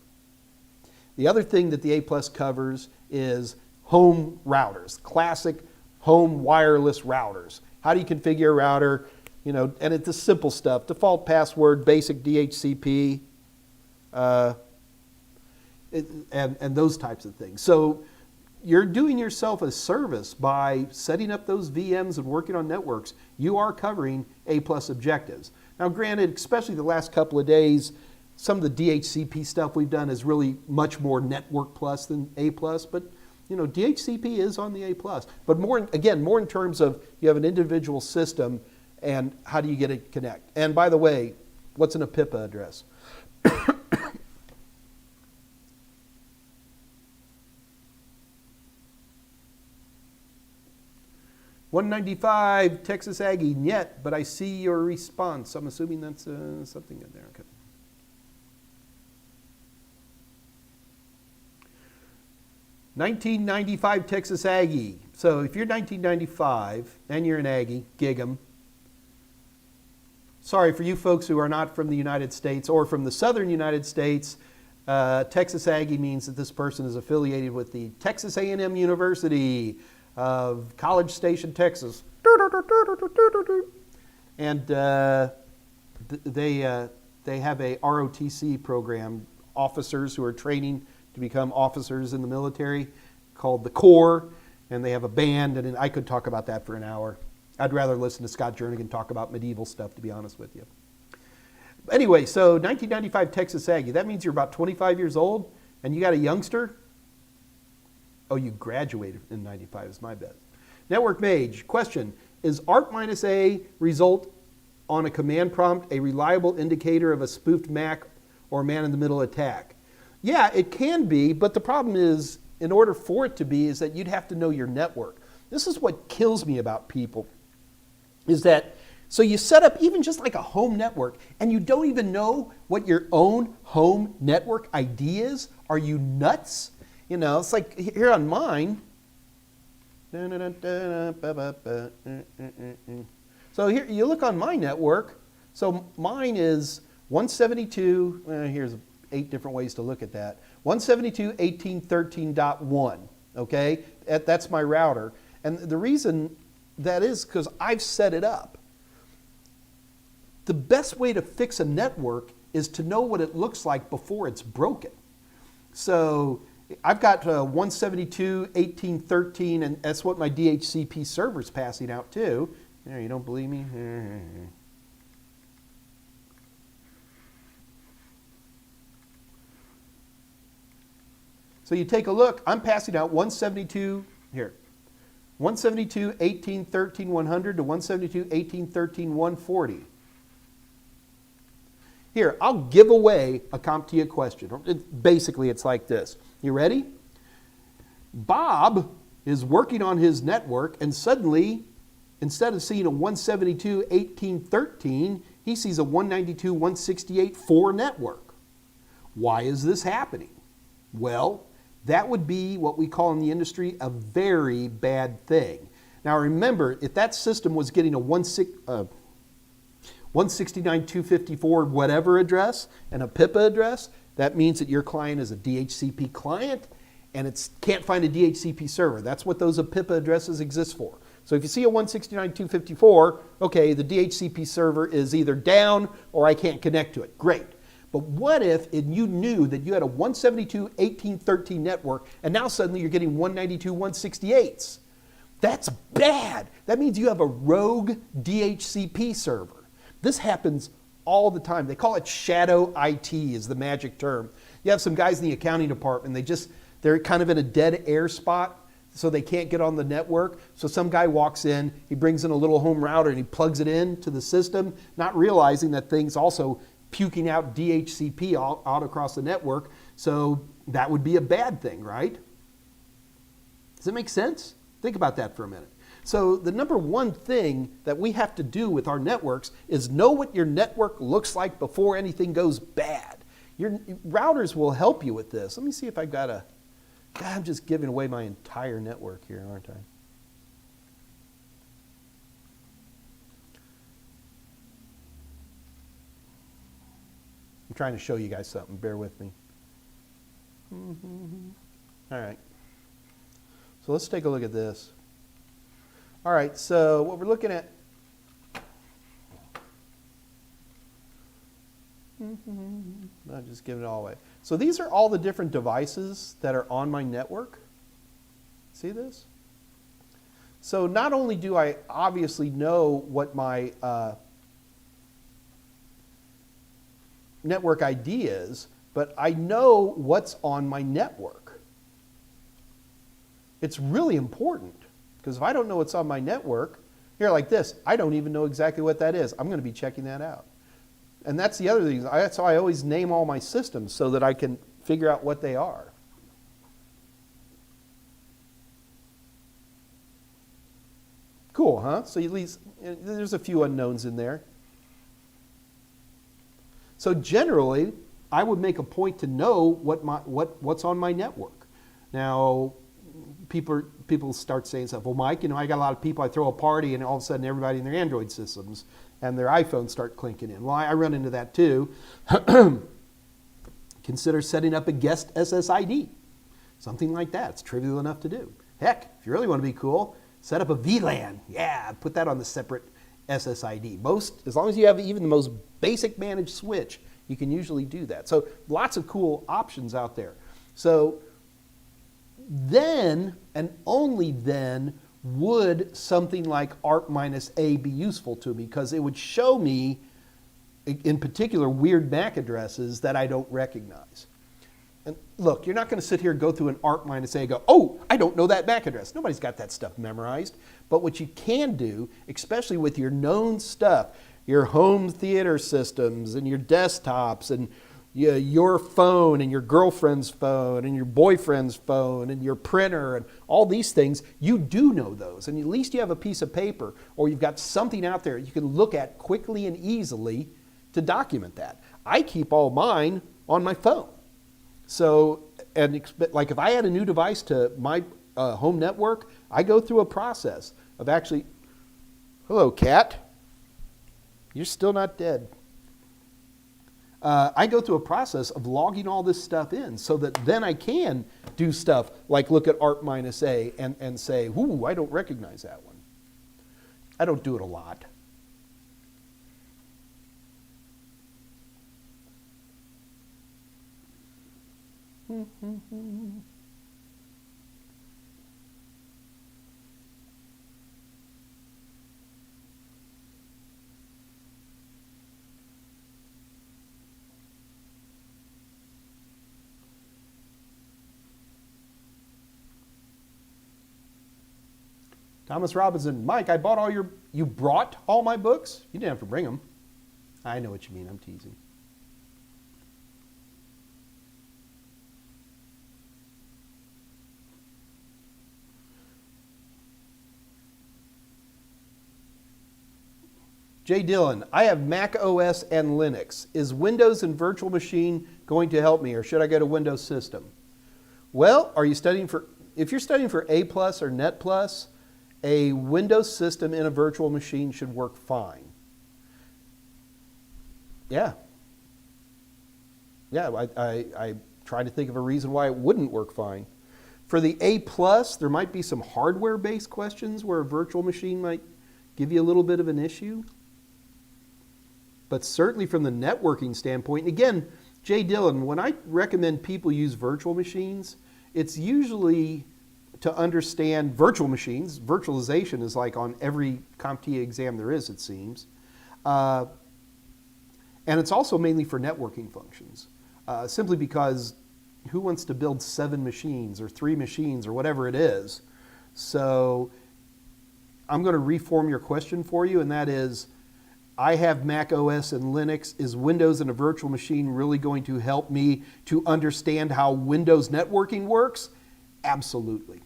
A: The other thing that the A+ covers is home routers, classic home wireless routers. How do you configure a router? And it's the simple stuff, default password, basic DHCP, and those types of things. So you're doing yourself a service by setting up those VMs and working on networks. You are covering A+ objectives. Now, granted, especially the last couple of days, some of the DHCP stuff we've done is really much more Network Plus than A+, but DHCP is on the A+. But more in terms of you have an individual system and how do you get it connect. And by the way, what's an APIPA address? 195 Texas Aggie, yet, but I see your response. I'm assuming that's something in there. Okay. $19.95 Texas Aggie. So if you're 1995 and you're an Aggie, gig 'em. Sorry for you folks who are not from the United States or from the southern United States. Texas Aggie means that this person is affiliated with the Texas A&M University of College Station, Texas. And they have a ROTC program, officers who are training to become officers in the military, called the Corps, and they have a band, and I could talk about that for an hour. I'd rather listen to Scott Jernigan talk about medieval stuff, to be honest with you. Anyway, so 1995 Texas Aggie, that means you're about 25 years old, and you got a youngster? Oh, you graduated in 95 is my bet. Network Mage, question, is ARP-A result on a command prompt a reliable indicator of a spoofed MAC or man-in-the-middle attack? Yeah, it can be, but the problem is, in order for it to be, is that you'd have to know your network. This is what kills me about people, is that, so you set up even just like a home network, and you don't even know what your own home network ID is? Are you nuts? It's like here on mine. So here, you look on my network. So mine is 172, here's 8 different ways to look at that. 172.18.13.1, okay? That's my router. And the reason that is because I've set it up. The best way to fix a network is to know what it looks like before it's broken. So I've got 172.18.13, and that's what my DHCP server's passing out to. There, you don't believe me? So you take a look. I'm passing out 172 here. 172.18.13.100 to 172.18.13.140. Here, I'll give away a CompTIA question. Basically, it's like this. You ready? Bob is working on his network, and suddenly, instead of seeing a 172.18.13, he sees a 192.168.4 network. Why is this happening? Well, that would be what we call in the industry a very bad thing. Now remember, if that system was getting a 169.254 whatever address and a PIPA address, that means that your client is a DHCP client and it can't find a DHCP server. That's what those PIPA addresses exist for. So if you see a 169.254, okay, the DHCP server is either down or I can't connect to it. Great. But what if you knew that you had a 172.18.13 network and now suddenly you're getting 192.168s? That's bad. That means you have a rogue DHCP server. This happens all the time. They call it shadow IT is the magic term. You have some guys in the accounting department, they're kind of in a dead air spot, so they can't get on the network. So some guy walks in, he brings in a little home router and he plugs it in to the system, not realizing that thing's also puking out DHCP out across the network. So that would be a bad thing, right? Does it make sense? Think about that for a minute. So the number one thing that we have to do with our networks is know what your network looks like before anything goes bad. Your routers will help you with this. Let me see if I've got God, I'm just giving away my entire network here, aren't I? I'm trying to show you guys something. Bear with me. All right. So let's take a look at this. All right, so what we're looking at. I'm just giving it all away. So these are all the different devices that are on my network. See this? So not only do I obviously know what my network ID is, but I know what's on my network. It's really important, because if I don't know what's on my network, here like this, I don't even know exactly what that is. I'm going to be checking that out. And that's the other thing. That's how I always name all my systems, so that I can figure out what they are. Cool, huh? So at least there's a few unknowns in there. So generally, I would make a point to know what's on my network. Now, people start saying stuff. Well, Mike, I got a lot of people. I throw a party, and all of a sudden, everybody in their Android systems and their iPhones start clinking in. Well, I run into that too. Consider setting up a guest SSID, something like that. It's trivial enough to do. Heck, if you really want to be cool, set up a VLAN. Yeah, put that on the separate SSID. As long as you have even the most basic managed switch, you can usually do that. So lots of cool options out there. So then, and only then, would something like ARP-A be useful to me, because it would show me, in particular, weird MAC addresses that I don't recognize. And look, you're not going to sit here and go through an ARP-A and go, oh, I don't know that MAC address. Nobody's got that stuff memorized. But what you can do, especially with your known stuff, your home theater systems and your desktops and your phone and your girlfriend's phone and your boyfriend's phone and your printer and all these things, you do know those. And at least you have a piece of paper, or you've got something out there you can look at quickly and easily to document that. I keep all mine on my phone. So, like if I add a new device to my home network, I go through a process of actually, hello, cat. You're still not dead. I go through a process of logging all this stuff in, so that then I can do stuff like look at ARP-A and say, ooh, I don't recognize that one. I don't do it a lot. Thomas Robinson, Mike, I bought all you brought all my books? You didn't have to bring them. I know what you mean, I'm teasing. Jay Dillon, I have Mac OS and Linux. Is Windows and virtual machine going to help me, or should I go to Windows system? Well, if you're studying for A+ or Net+, a Windows system in a virtual machine should work fine. Yeah. Yeah, I try to think of a reason why it wouldn't work fine. For the A+, there might be some hardware-based questions where a virtual machine might give you a little bit of an issue. But certainly from the networking standpoint, again, Jay Dillon, when I recommend people use virtual machines, it's usually to understand virtual machines. Virtualization is like on every CompTIA exam there is, it seems. And it's also mainly for networking functions, simply because who wants to build 7 machines or 3 machines or whatever it is? So I'm going to reform your question for you, and that is, I have Mac OS and Linux. Is Windows in a virtual machine really going to help me to understand how Windows networking works? Absolutely.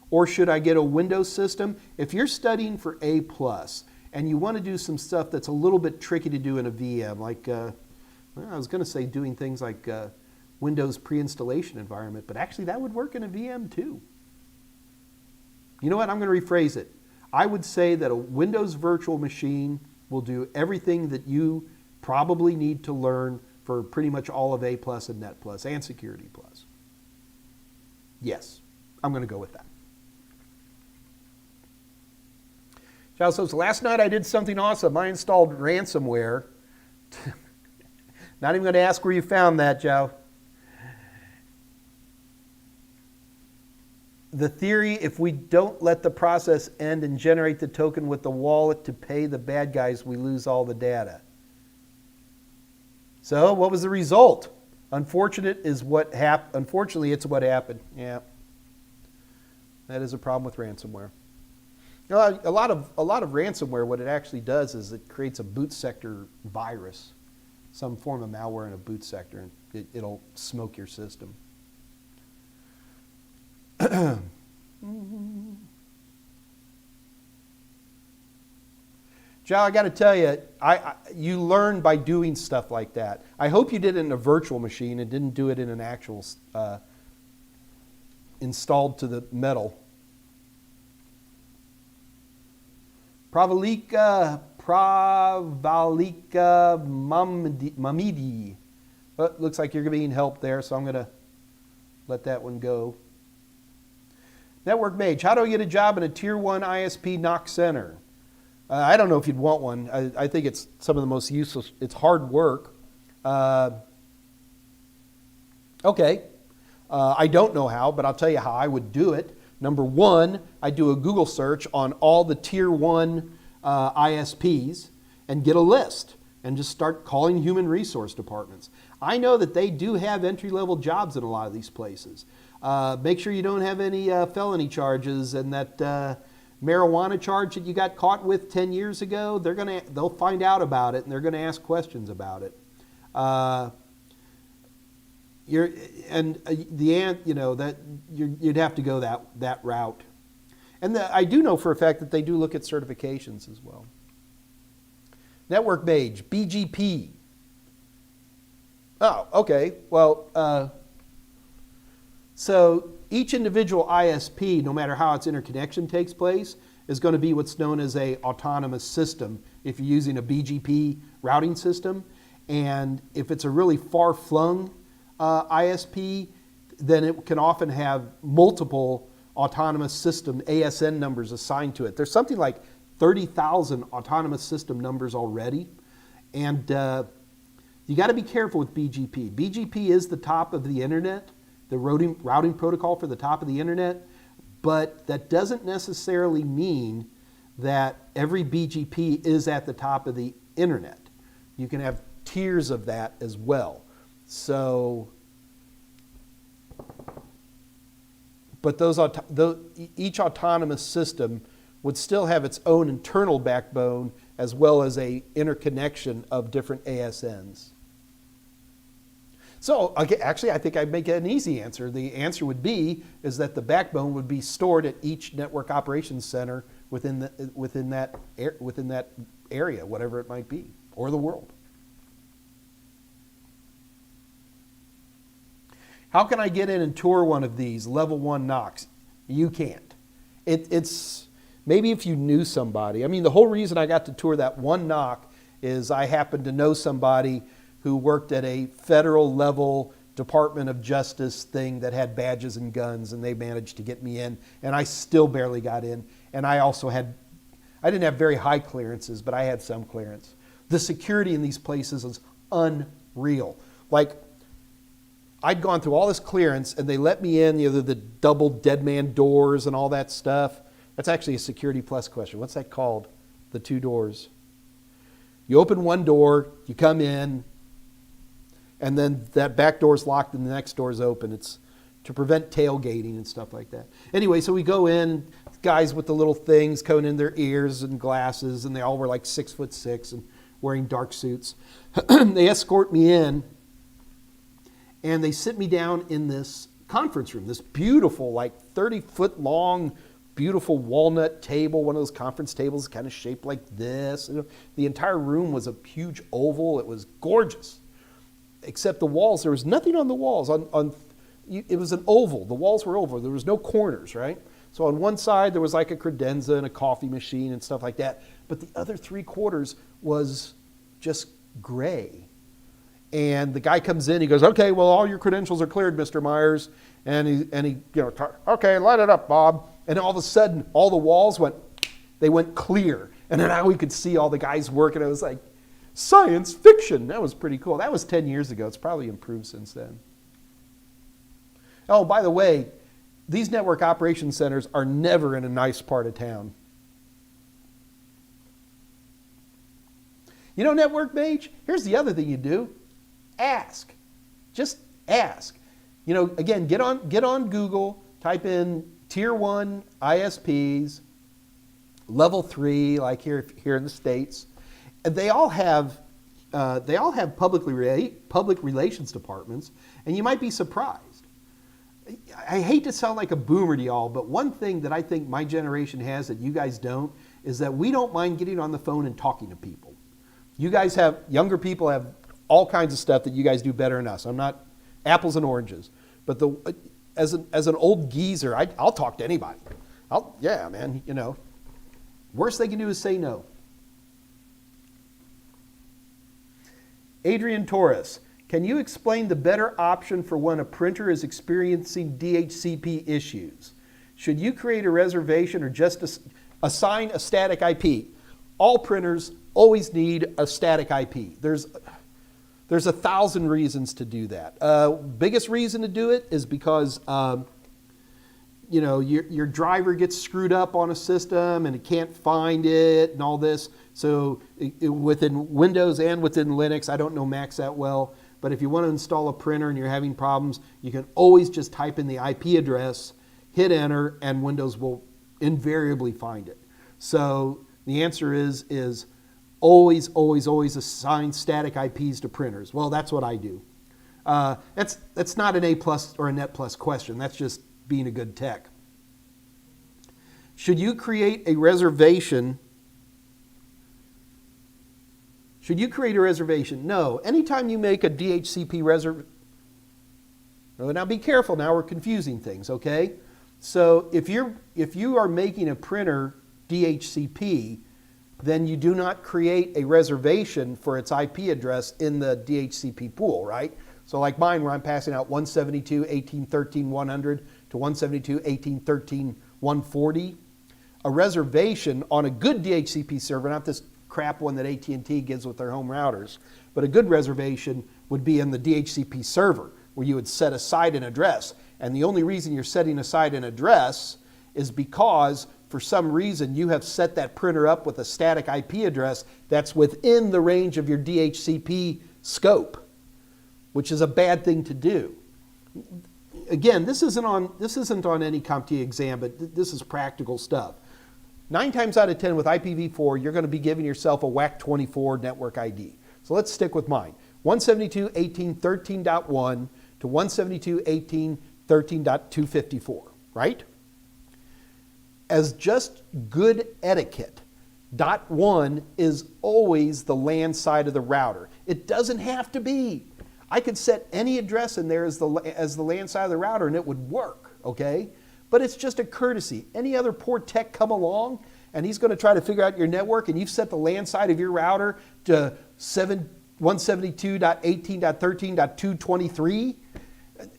A: Or should I get a Windows system? If you're studying for A+, and you want to do some stuff that's a little bit tricky to do in a VM, like, well, I was going to say doing things like Windows pre-installation environment, but actually that would work in a VM too. You know what? I'm going to rephrase it. I would say that a Windows virtual machine will do everything that you probably need to learn for pretty much all of A+ and Net+ and Security+. Yes, I'm going to go with that. Charles says, last night I did something awesome. I installed ransomware. Not even going to ask where you found that, Joe. The theory, if we don't let the process end and generate the token with the wallet to pay the bad guys, we lose all the data. So what was the result? Unfortunately, it's what happened. Yeah. That is a problem with ransomware. You know, a lot of ransomware, what it actually does is it creates a boot sector virus, some form of malware in a boot sector, and it'll smoke your system. Joe, I got to tell you, you learn by doing stuff like that. I hope you did it in a virtual machine and didn't do it in an actual installed to the metal. Pravalika Mamidi. Well, looks like you're being helped there, so I'm going to let that one go. Network Mage, how do I get a job in a Tier 1 ISP NOC center? I don't know if you'd want one. I think it's some of the most useless. It's hard work. Okay. I don't know how, but I'll tell you how I would do it. Number one, I do a Google search on all the Tier 1 ISPs and get a list and just start calling human resource departments. I know that they do have entry-level jobs in a lot of these places. Make sure you don't have any felony charges, and that marijuana charge that you got caught with 10 years ago, they'll find out about it and they're going to ask questions about it. You'd have to go that route. And I do know for a fact that they do look at certifications as well. Network Mage, BGP. Oh, okay. Well, so each individual ISP, no matter how its interconnection takes place, is going to be what's known as an autonomous system if you're using a BGP routing system. And if it's a really far-flung ISP, then it can often have multiple autonomous system ASN numbers assigned to it. There's something like 30,000 autonomous system numbers already. And you got to be careful with BGP. BGP is the top of the internet, the routing protocol for the top of the internet, but that doesn't necessarily mean that every BGP is at the top of the internet. You can have tiers of that as well. So
B: but each autonomous system would still have its own internal backbone as well as a interconnection of different ASNs. So actually, I think I'd make it an easy answer. The answer would be is that the backbone would be stored at each network operations center within that area, whatever it might be, or the world. How can I get in and tour one of these level 1 NOCs? You can't. It's maybe if you knew somebody. I mean, the whole reason I got to tour that one NOC is I happened to know somebody who worked at a federal level Department of Justice thing that had badges and guns, and they managed to get me in, and I still barely got in. And I didn't have very high clearances, but I had some clearance. The security in these places is unreal. Like, I'd gone through all this clearance, and they let me in, the double dead man doors and all that stuff. That's actually a Security Plus question. What's that called? The 2 doors. You open one door, you come in, and then that back door's locked and the next door's open. It's to prevent tailgating and stuff like that. Anyway, so we go in, guys with the little things coming in their ears and glasses, and they all were like 6'6" and wearing dark suits. They escort me in, and they sit me down in this conference room, this beautiful, like 30-foot long, beautiful walnut table, one of those conference tables kind of shaped like this. The entire room was a huge oval. It was gorgeous. Except the walls, there was nothing on the walls. It was an oval. The walls were oval. There was no corners, right? So on one side, there was like a credenza and a coffee machine and stuff like that. But the other 3/4 was just gray. And the guy comes in, he goes, okay, well, all your credentials are cleared, Mr. Meyers. And he okay, light it up, Bob. And all of a sudden, all the walls went clear. And then now we could see all the guys working. It was like science fiction. That was pretty cool. That was 10 years ago. It's probably improved since then. Oh, by the way, these network operations centers are never in a nice part of town. You know, Network Mage, here's the other thing you do. Ask. Just ask. Again, get on Google, type in Tier 1 ISPs, Level 3, like here in the States. And they all have public relations departments, and you might be surprised. I hate to sound like a boomer to y'all, but one thing that I think my generation has that you guys don't is that we don't mind getting on the phone and talking to people. Younger people have all kinds of stuff that you guys do better than us. I'm not apples and oranges, but as an old geezer, I'll talk to anybody. Yeah, man, worst they can do is say no. Adrian Torres, can you explain the better option for when a printer is experiencing DHCP issues? Should you create a reservation or just assign a static IP? All printers always need a static IP. There's 1,000 reasons to do that. Biggest reason to do it is because your driver gets screwed up on a system and it can't find it and all this. So within Windows and within Linux, I don't know Macs that well, but if you want to install a printer and you're having problems, you can always just type in the IP address, hit enter, and Windows will invariably find it. So the answer is always assign static IPs to printers. Well, that's what I do. That's not an A+ or a Net Plus question. That's just being a good tech. Should you create a reservation? No. Anytime you make a DHCP reservation, now be careful. Now we're confusing things, okay? So if you are making a printer DHCP, then you do not create a reservation for its IP address in the DHCP pool, right? So like mine, where I'm passing out 172.18.13.100 to 172.18.13.140, a reservation on a good DHCP server, not this crap one that AT&T gives with their home routers, but a good reservation would be in the DHCP server, where you would set aside an address. And the only reason you're setting aside an address is because for some reason you have set that printer up with a static IP address that's within the range of your DHCP scope, which is a bad thing to do.
A: again, this isn't on any CompTIA exam, but this is practical stuff. 9 times out of 10 with IPv4, you're going to be giving yourself a WAC24 network ID. So let's stick with mine. 172.18.13.1 to 172.18.13.254, right? As just good etiquette, .1 is always the LAN side of the router. It doesn't have to be. I could set any address in there as the LAN side of the router and it would work, okay? But it's just a courtesy. Any other poor tech come along and he's going to try to figure out your network and you've set the LAN side of your router to 172.18.13.223,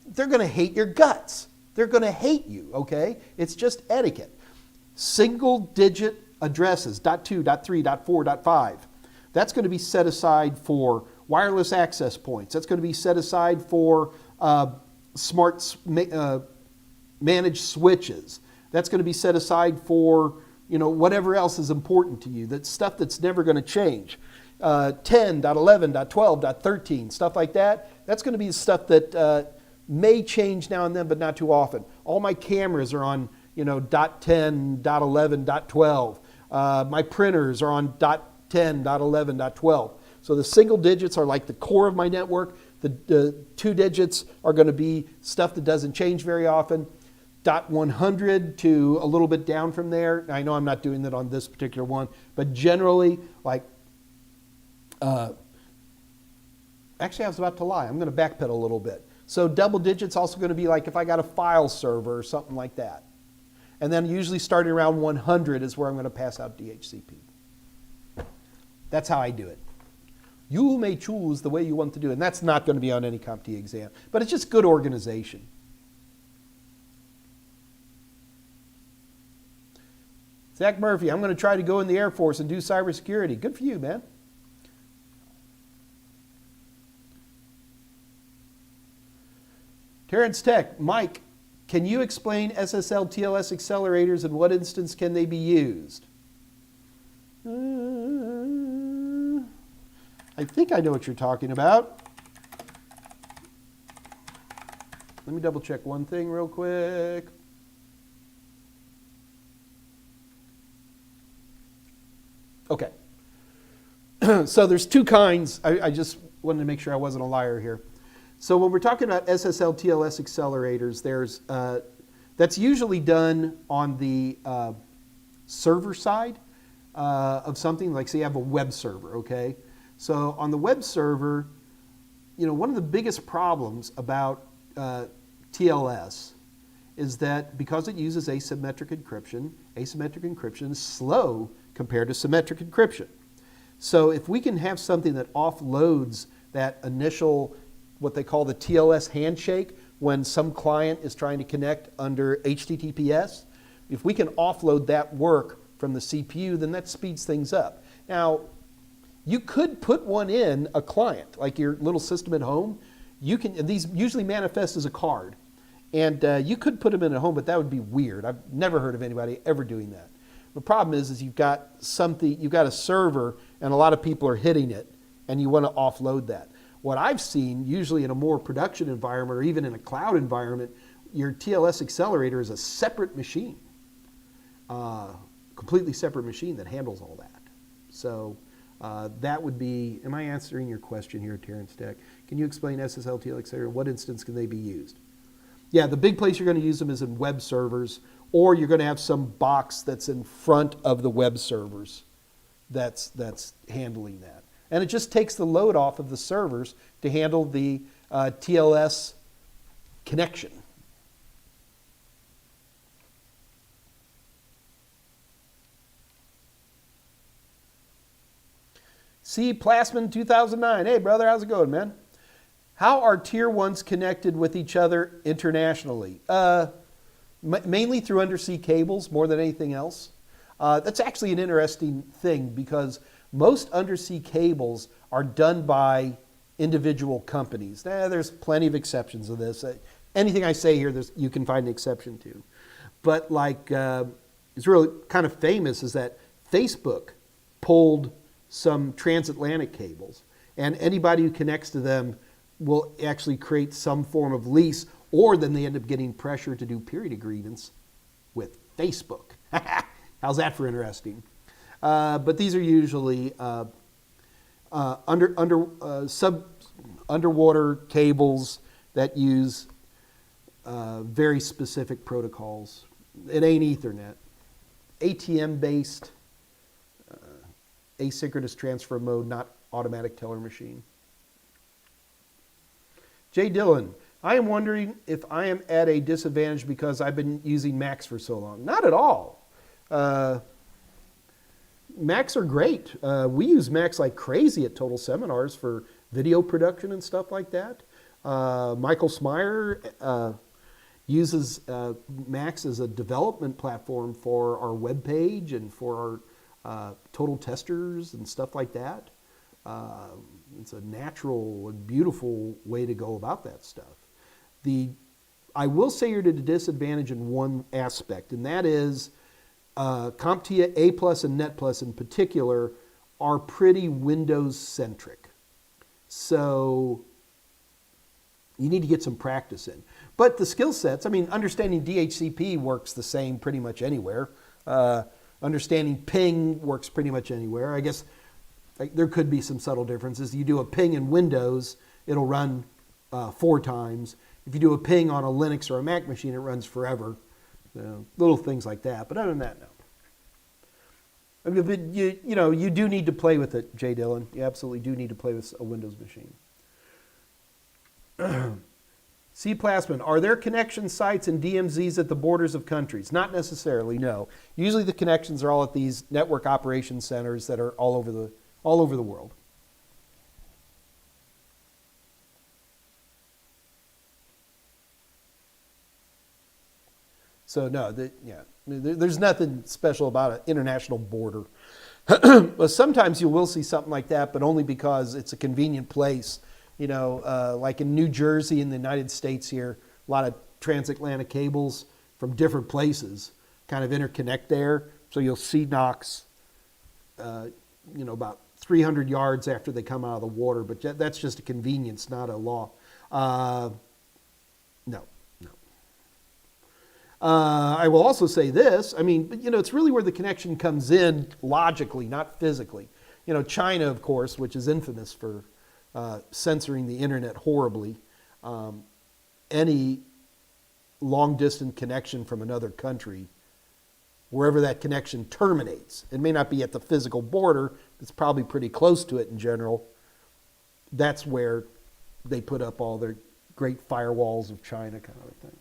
A: they're going to hate your guts. They're going to hate you, okay? It's just etiquette. Single digit addresses, .2, .3, .4, .5, that's going to be set aside for wireless access points. That's going to be set aside for managed switches. That's going to be set aside for whatever else is important to you. That's stuff that's never going to change. 10.11.12.13, stuff like that. That's going to be stuff that may change now and then, but not too often. All my cameras are on .10, .11, .12. My printers are on .10, .11, .12. So the single digits are like the core of my network. The 2 digits are going to be stuff that doesn't change very often. .100 to a little bit down from there. I know I'm not doing that on this particular one, but generally, like, actually I was about to lie. I'm going to backpedal a little bit. So double digits also going to be like if I got a file server or something like that. And then usually starting around 100 is where I'm going to pass out DHCP. That's how I do it. You may choose the way you want to do it. And that's not going to be on any CompTIA exam. But it's just good organization. Zach Murphy, I'm going to try to go in the Air Force and do cybersecurity. Good for you, man. Terrence Tech, Mike, can you explain SSL TLS accelerators and what instance can they be used? I think I know what you're talking about. Let me double check one thing real quick. Okay. So there's 2 kinds. I just wanted to make sure I wasn't a liar here. So when we're talking about SSL TLS accelerators, that's usually done on the server side of something. Like say you have a web server, okay? So on the web server, one of the biggest problems about TLS is that because it uses asymmetric encryption is slow compared to symmetric encryption. So if we can have something that offloads that initial, what they call the TLS handshake, when some client is trying to connect under HTTPS, if we can offload that work from the CPU, then that speeds things up. Now, you could put one in a client, like your little system at home. These usually manifest as a card. And you could put them in at home, but that would be weird. I've never heard of anybody ever doing that. The problem is you've got a server and a lot of people are hitting it and you want to offload that. What I've seen, usually in a more production environment or even in a cloud environment, your TLS accelerator is a separate machine, completely separate machine that handles all that. So that would be, am I answering your question here, Terrence Tech? Can you explain SSL TLS accelerator? What instance can they be used? Yeah, the big place you're going to use them is in web servers, or you're going to have some box that's in front of the web servers that's handling that. And it just takes the load off of the servers to handle the TLS connection. C. Plasman 2009. Hey, brother, how's it going, man? How are tier 1s connected with each other internationally? Mainly through undersea cables more than anything else. That's actually an interesting thing because most undersea cables are done by individual companies. There's plenty of exceptions to this. Anything I say here, you can find an exception to. But like, it's really kind of famous is that Facebook pulled some transatlantic cables, and anybody who connects to them will actually create some form of lease Or then they end up getting pressure to do period agreements with Facebook. How's that for interesting? But these are usually underwater cables that use very specific protocols. It ain't Ethernet. ATM-based asynchronous transfer mode, not automatic teller machine. Jay Dillon, I am wondering if I am at a disadvantage because I've been using Macs for so long. Not at all. Macs are great. We use Macs like crazy at Total Seminars for video production and stuff like that. Michael Smyer uses Macs as a development platform for our web page and for our total testers and stuff like that. It's a natural and beautiful way to go about that stuff. I will say you're at a disadvantage in one aspect, and that is CompTIA A Plus and Net Plus in particular are pretty Windows centric. So you need to get some practice in. But the skill sets, I mean, understanding DHCP works the same pretty much anywhere. Understanding ping works pretty much anywhere. I guess there could be some subtle differences. You do a ping in Windows, it'll run 4 times. If you do a ping on a Linux or a Mac machine, it runs forever. Little things like that. But other than that, no. I mean, but you do need to play with it, Jay Dillon. You absolutely do need to play with a Windows machine. C. Plasman, are there connection sites and DMZs at the borders of countries? Not necessarily, no. Usually the connections are all at these network operations centers that are all over the world. So no, there's nothing special about an international border. Well, sometimes you will see something like that, but only because it's a convenient place. Like in New Jersey in the United States here, a lot of transatlantic cables from different places kind of interconnect there. So you'll see knocks, about 300 yards after they come out of the water. But that's just a convenience, not a law. No. I will also say this. I mean, it's really where the connection comes in logically, not physically. China, of course, which is infamous for censoring the internet horribly. Any long-distance connection from another country, wherever that connection terminates, it may not be at the physical border, it's probably pretty close to it in general. That's where they put up all their great firewalls of China kind of thing.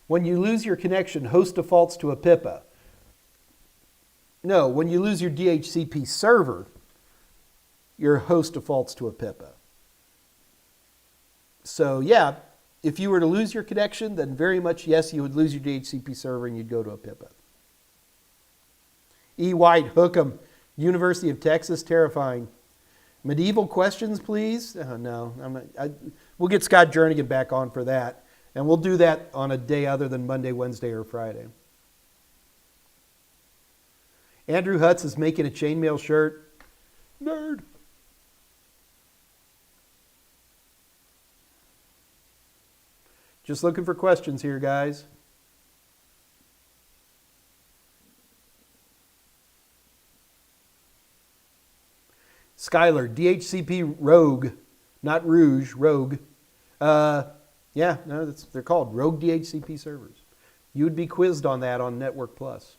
A: When you lose your connection, host defaults to a PIPA. No, when you lose your DHCP server, your host defaults to a PIPA. So yeah, if you were to lose your connection, then very much yes, you would lose your DHCP server and you'd go to a PIPA. E. White, Hookham, University of Texas, terrifying. Medieval questions, please? No, I'm not, we'll get Scott Jernigan back on for that. And we'll do that on a day other than Monday, Wednesday, or Friday. Andrew Hutz is making a chainmail shirt. Nerd. Just looking for questions here, guys. Skylar, DHCP Rogue, not Rouge, Rogue. Yeah, no, they're called Rogue DHCP servers. You would be quizzed on that on Network Plus.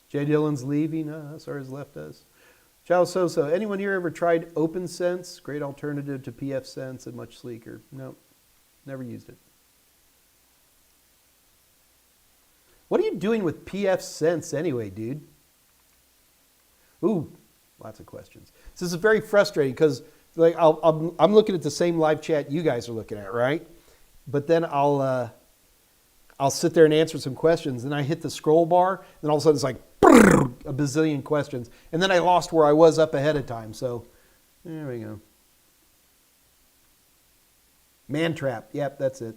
A: Jay Dillon's leaving us or has left us. Ciao Soso, anyone here ever tried OpenSense? Great alternative to pfSense and much sleeker. No, never used it. What are you doing with pfSense anyway, dude? Ooh. Lots of questions. So this is very frustrating because I'm looking at the same live chat you guys are looking at, right? But then I'll sit there and answer some questions, and I hit the scroll bar, and all of a sudden it's like a bazillion questions, and then I lost where I was up ahead of time. So there we go. Man trap. Yep, that's it.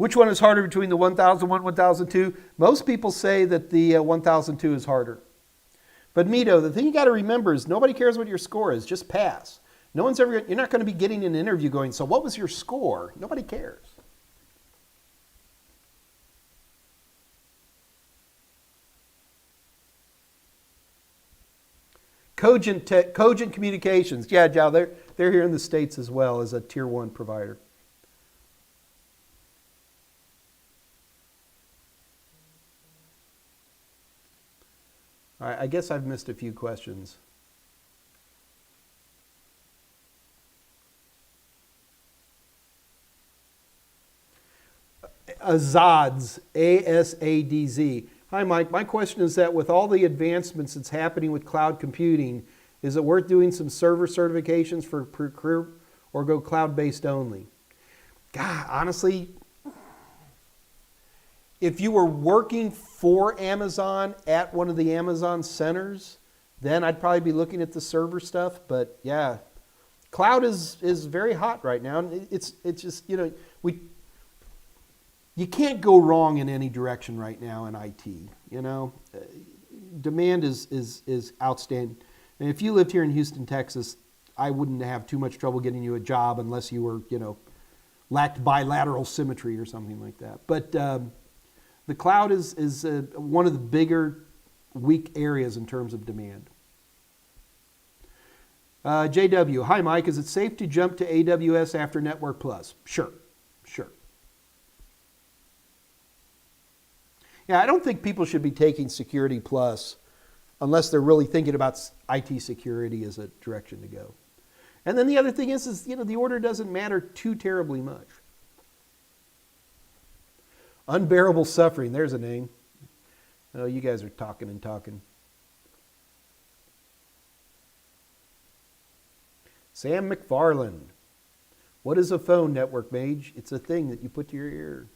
B: Which one is harder between the 1001 and 1002? Most people say that the 1002 is harder. But Mito, the thing you got to remember is nobody cares what your score is. Just pass. No one's ever. You're not going to be getting an interview going, so what was your score? Nobody cares. Cogent Communications. Yeah, Joe, they're here in the States as well as a tier 1 provider. All right, I guess I've missed a few questions. Azadz, A-S-A-D-Z. Hi, Mike. My question is that with all the advancements that's happening with cloud computing, is it worth doing some server certifications for career or go cloud-based only? God, honestly, if you were working for Amazon at one of the Amazon centers, then I'd probably be looking at the server stuff. But yeah, cloud is very hot right now. It's just, you can't go wrong in any direction right now in IT. Demand is outstanding. And if you lived here in Houston, Texas, I wouldn't have too much trouble getting you a job unless you were, lacked bilateral symmetry or something like that. But the cloud is one of the bigger weak areas in terms of demand. JW, hi Mike, is it safe to jump to AWS after Network Plus? Sure. Yeah, I don't think people should be taking Security Plus unless they're really thinking about IT security as a direction to go. And then the other thing is the order doesn't matter too terribly much. Unbearable Suffering, there's a name. Oh, you guys are talking and talking. Sam McFarland. What is a phone, Network Mage? It's a thing that you put to your ear.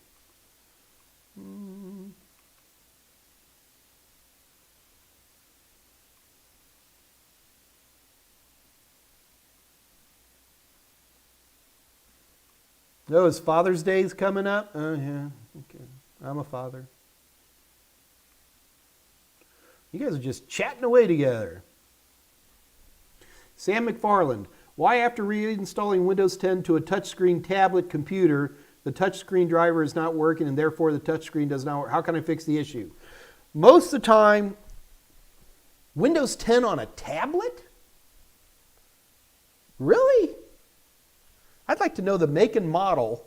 B: No, is Father's Day's coming up? Oh, yeah. Okay. I'm a father. You guys are just chatting away together. Sam McFarland. Why after reinstalling Windows 10 to a touchscreen tablet computer, the touchscreen driver is not working and therefore the touchscreen does not work? How can I fix the issue? Most of the time, Windows 10 on a tablet? Really? I'd like to know the make and model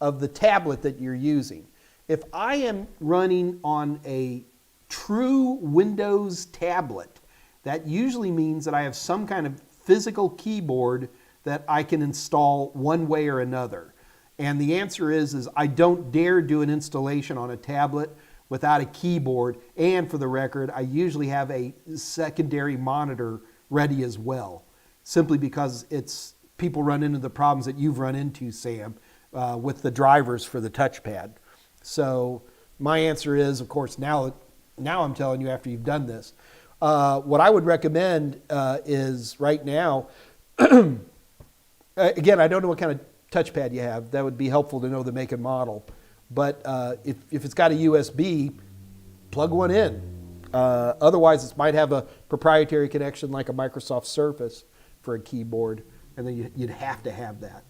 B: of the tablet that you're using. If I am running on a true Windows tablet, that usually means that I have some kind of physical keyboard that I can install one way or another. And the answer is I don't dare do an installation on a tablet without a keyboard. And for the record, I usually have a secondary monitor ready as well, simply because people run into the problems that you've run into, Sam, with the drivers for the touchpad. So my answer is, of course, now I'm telling you after you've done this, what I would recommend is right now, again, I don't know what kind of touchpad you have. That would be helpful to know the make and model. But if it's got a USB, plug one in. Otherwise, it might have a proprietary connection like a Microsoft Surface for a keyboard, and then you'd have to have that.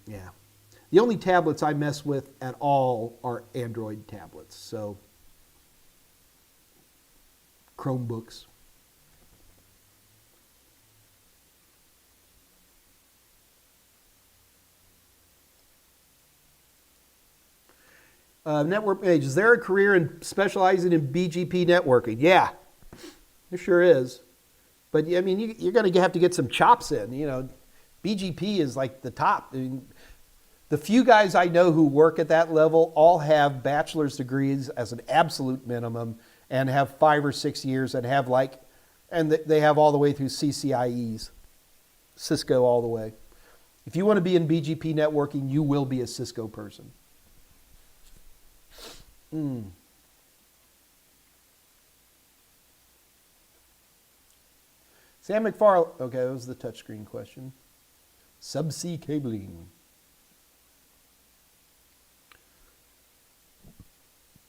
B: Yeah. The only tablets I mess with at all are Android tablets, so Chromebooks. Network Mage, is there a career in specializing in BGP networking? Yeah, there sure is. But I mean, you're going to have to get some chops in. BGP is like the top. I mean, the few guys I know who work at that level all have bachelor's degrees as an absolute minimum and have 5 or 6 years and they have all the way through CCIEs, Cisco all the way. If you want to be in BGP networking, you will be a Cisco person. Sam McFarland, okay, that was the touchscreen question. Subsea cabling.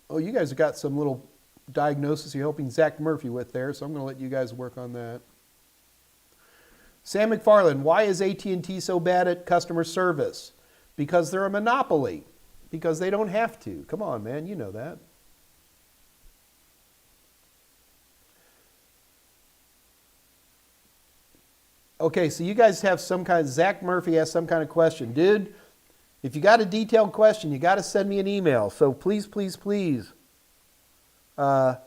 B: Oh, you guys have got some little diagnosis you're helping Zach Murphy with there, so I'm going to let you guys work on that. Sam McFarland, why is AT&T so bad at customer service? Because they're a monopoly. Because they don't have to. Come on, man, you know that. Okay, so you guys have some kind of, Zach Murphy has some kind of question. Dude, if you got a detailed question, you got to send me an email. So please, please, please. And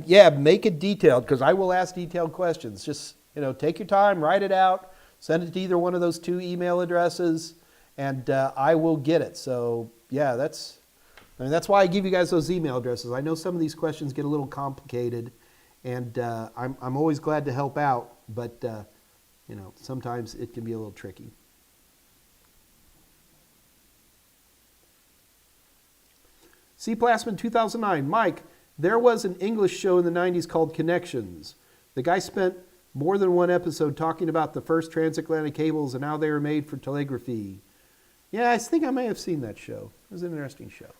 B: yeah, make it detailed, because I will ask detailed questions. Just, take your time, write it out, send it to either one of those 2 email addresses, and I will get it. So yeah, that's why I give you guys those email addresses. I know some of these questions get a little complicated, and I'm always glad to help out, but sometimes it can be a little tricky. C. Plasman 2009, Mike, there was an English show in the 90s called Connections. The guy spent more than one episode talking about the first transatlantic cables and how they were made for telegraphy. Yeah, I think I may have seen that show. It was an interesting show.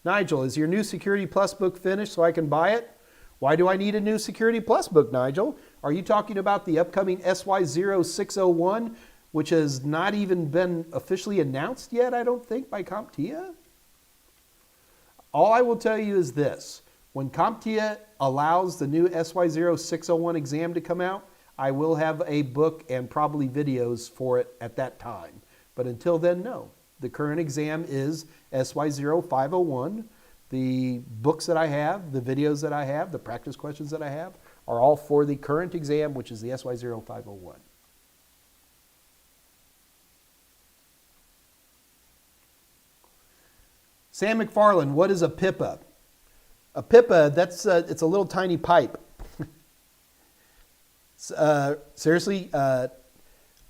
B: Nigel, is your new Security Plus book finished so I can buy it? Why do I need a new Security Plus book, Nigel? Are you talking about the upcoming SY0601, which has not even been officially announced yet, I don't think, by CompTIA? All I will tell you is this. When CompTIA allows the new SY0601 exam to come out, I will have a book and probably videos for it at that time. But until then, no. The current exam is SY0501. The books that I have, the videos that I have, the practice questions that I have are all for the current exam, which is the SY0501. Sam McFarland, what is a PIPA? A PIPA, it's a little tiny pipe. Seriously,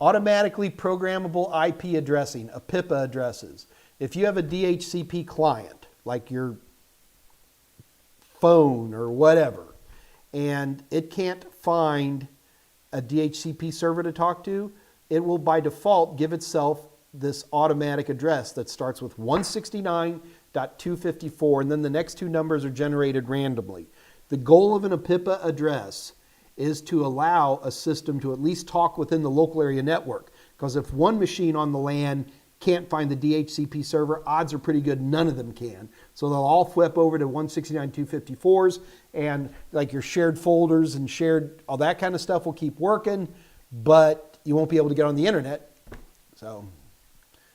B: automatically programmable IP addressing, a PIPA addresses. If you have a DHCP client, like your phone or whatever, and it can't find a DHCP server to talk to, it will by default give itself this automatic address that starts with 169.254, and then the next 2 numbers are generated randomly. The goal of an APIPA address is to allow a system to at least talk within the local area network, because if one machine on the LAN can't find the DHCP server, odds are pretty good none of them can. So they'll all flip over to 169.254s, and like your shared folders and shared, all that kind of stuff will keep working, but you won't be able to get on the internet. So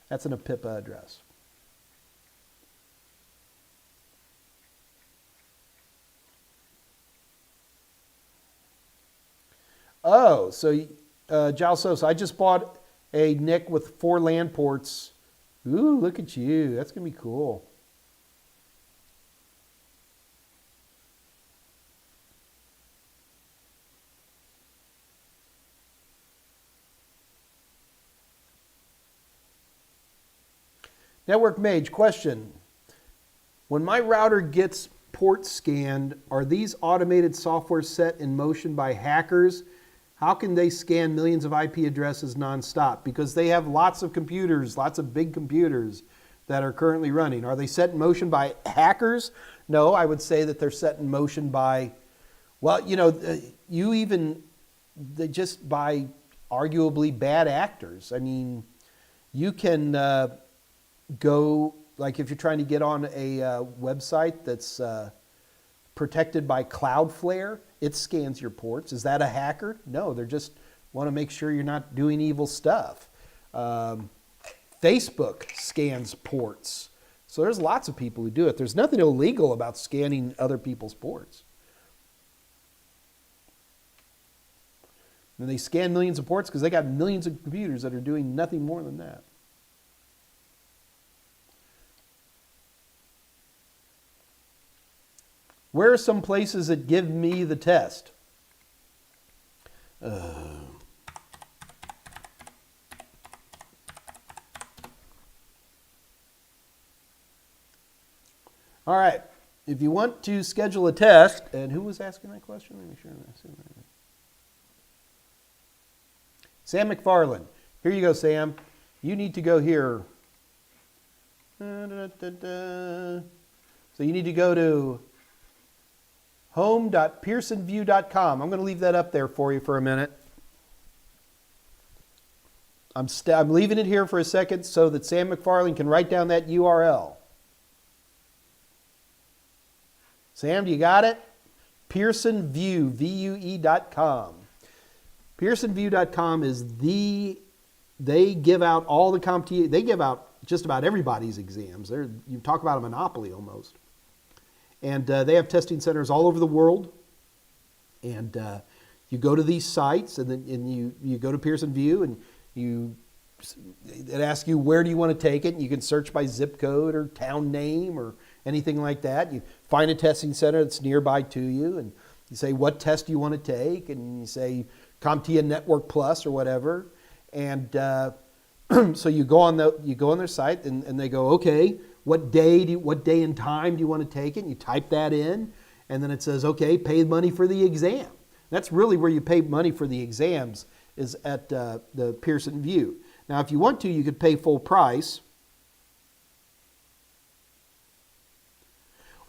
B: that's an APIPA address. Oh, so Giles Sosa, I just bought a NIC with 4 LAN ports. Ooh, look at you. That's going to be cool. Network Mage, question. When my router gets ports scanned, are these automated software set in motion by hackers? How can they scan millions of IP addresses nonstop? Because they have lots of computers, lots of big computers that are currently running. Are they set in motion by hackers? No, I would say that they're set in motion by, well, just by arguably bad actors. I mean, you can go, like if you're trying to get on a website that's protected by Cloudflare, it scans your ports. Is that a hacker? No, they just want to make sure you're not doing evil stuff. Facebook scans ports. So there's lots of people who do it. There's nothing illegal about scanning other people's ports. And they scan millions of ports because they got millions of computers that are doing nothing more than that. Where are some places that give me the test? All right. If you want to schedule a test, and who was asking that question? Let me make sure I'm asking that. Sam McFarland. Here you go, Sam. You need to go here. So you need to go to home.pearsonview.com. I'm going to leave that up there for you for a minute. I'm leaving it here for a second so that Sam McFarlane can write down that URL. Sam, do you got it? PearsonView, VUE.com. PearsonView.com is they give out all the CompTIA, they give out just about everybody's exams. You talk about a monopoly almost. And they have testing centers all over the world. And you go to these sites, and then you go to Pearson View, and it asks you where do you want to take it. And you can search by zip code or town name or anything like that. You find a testing center that's nearby to you, and you say what test do you want to take, and you say CompTIA Network Plus or whatever. And so you go on their site, and they go, okay, what day and time do you want to take it? And you type that in, and then it says, okay, pay money for the exam. That's really where you pay money for the exams, is at the Pearson View. Now, if you want to, you could pay full price,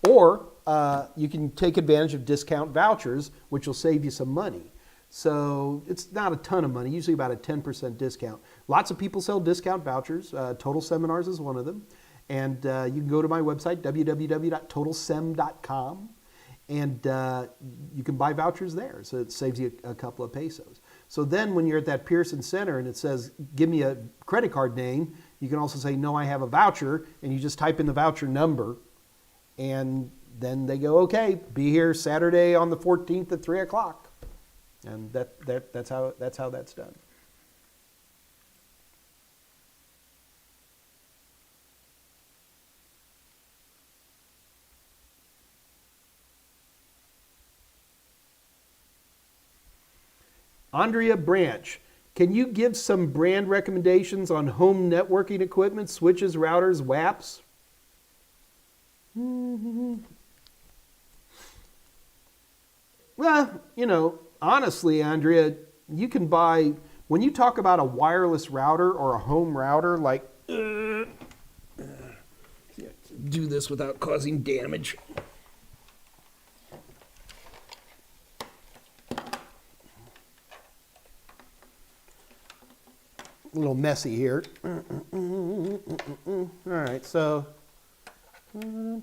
B: or you can take advantage of discount vouchers, which will save you some money. So it's not a ton of money, usually about a 10% discount. Lots of people sell discount vouchers. Total Seminars is one of them. And you can go to my website, www.totalsem.com, and you can buy vouchers there. So it saves you a couple of pesos. So then when you're at that Pearson Center and it says, give me a credit card name, you can also say, no, I have a voucher, and you just type in the voucher number, and then they go, okay, be here Saturday on the 14th at 3 o'clock. And that's how that's done. Andrea Branch, can you give some brand recommendations on home networking equipment, switches, routers, WAPs? Well, honestly, Andrea, you can buy, when you talk about a wireless router or a home router, like, do this without causing damage. A little messy here. All right, so. All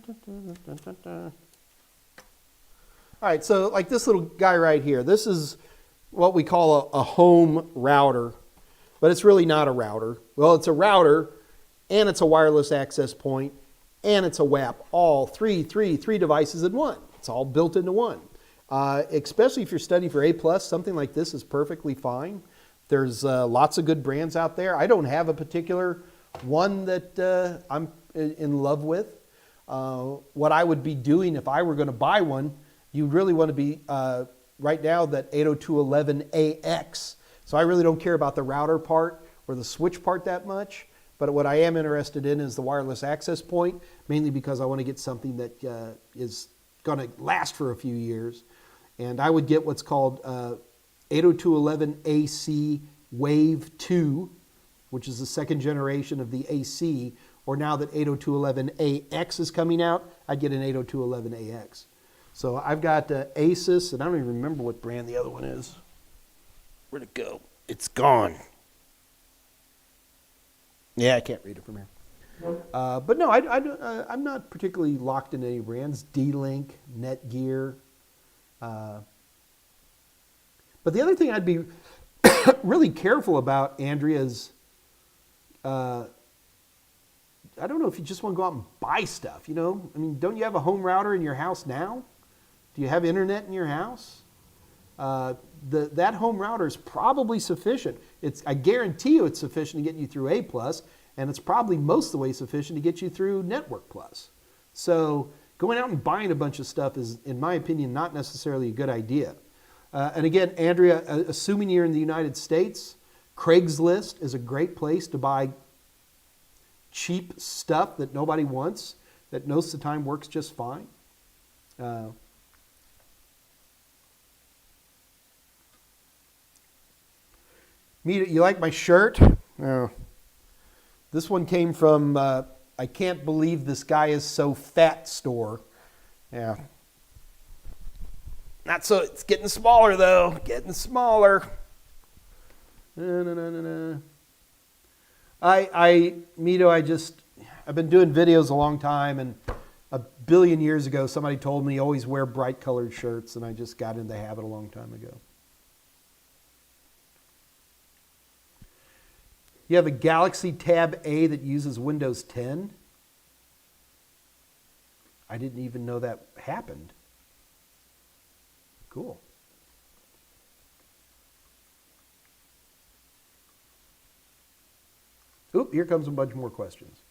B: right, so like this little guy right here, this is what we call a home router, but it's really not a router. Well, it's a router, and it's a wireless access point, and it's a WAP, all three devices in one. It's all built into one. Especially if you're studying for A+, something like this is perfectly fine. There's lots of good brands out there. I don't have a particular one that I'm in love with. What I would be doing if I were going to buy one, you really want to be, right now, that 802.11ax. So I really don't care about the router part or the switch part that much. But what I am interested in is the wireless access point, mainly because I want to get something that is going to last for a few years. And I would get what's called 802.11ac Wave 2, which is the second generation of the AC. Or now that 802.11ax is coming out, I'd get an 802.11ax. So I've got Asus, and I don't even remember what brand the other one is. Where'd it go? It's gone. Yeah, I can't read it from here. But no, I'm not particularly locked into any brands. D-Link, Netgear. But the other thing I'd be really careful about, Andrea, is I don't know if you just want to go out and buy stuff, I mean, don't you have a home router in your house now? Do you have internet in your house? That home router is probably sufficient. I guarantee you it's sufficient to get you through A+, and it's probably most of the way sufficient to get you through Network Plus. So going out and buying a bunch of stuff is, in my opinion, not necessarily a good idea. And again, Andrea, assuming you're in the United States, Craigslist is a great place to buy cheap stuff that nobody wants, that most of the time works just fine. You like my shirt? Oh. This one came from I can't believe this guy is so fat store. Yeah. Not so, it's getting smaller though, getting smaller. Mito, I've been doing videos a long time, and a billion years ago somebody told me always wear bright colored shirts, and I just got into the habit a long time ago. You have a Galaxy Tab A that uses Windows 10? I didn't even know that happened. Cool. Oop, here comes a bunch more questions.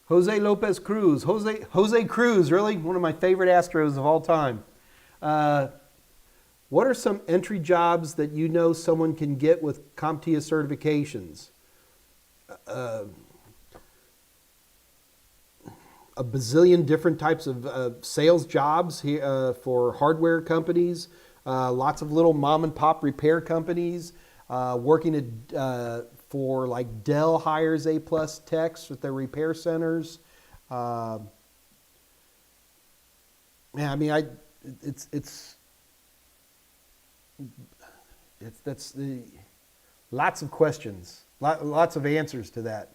B: Jose Lopez Cruz. Jose Cruz, really one of my favorite Astros of all time. What are some entry jobs that you know someone can get with CompTIA certifications? A bazillion different types of sales jobs here, for hardware companies, lots of little mom and pop repair companies, working at for like Dell hires A+ techs with their repair centers. Yeah, I mean, that's the lots of questions, lots of answers to that.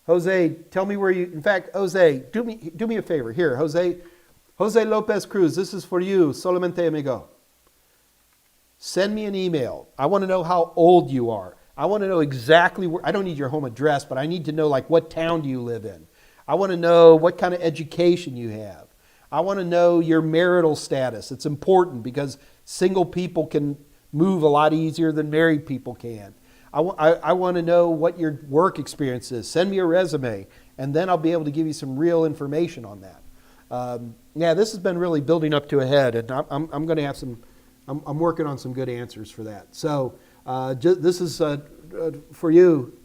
B: Jose, tell me where you. In fact, Jose, do me a favor here, Jose Lopez Cruz. This is for you, solamente amigo. Send me an email. I want to know how old you are. I want to know exactly where. I don't need your home address, but I need to know like what town do you live in. I want to know what kind of education you have. I want to know your marital status. It's important because single people can move a lot easier than married people can. I want to know what your work experience is. Send me a resume, and then I'll be able to give you some real information on that. Yeah, this has been really building up to a head, and I'm going to have some. I'm working on some good answers for that. So this is for you,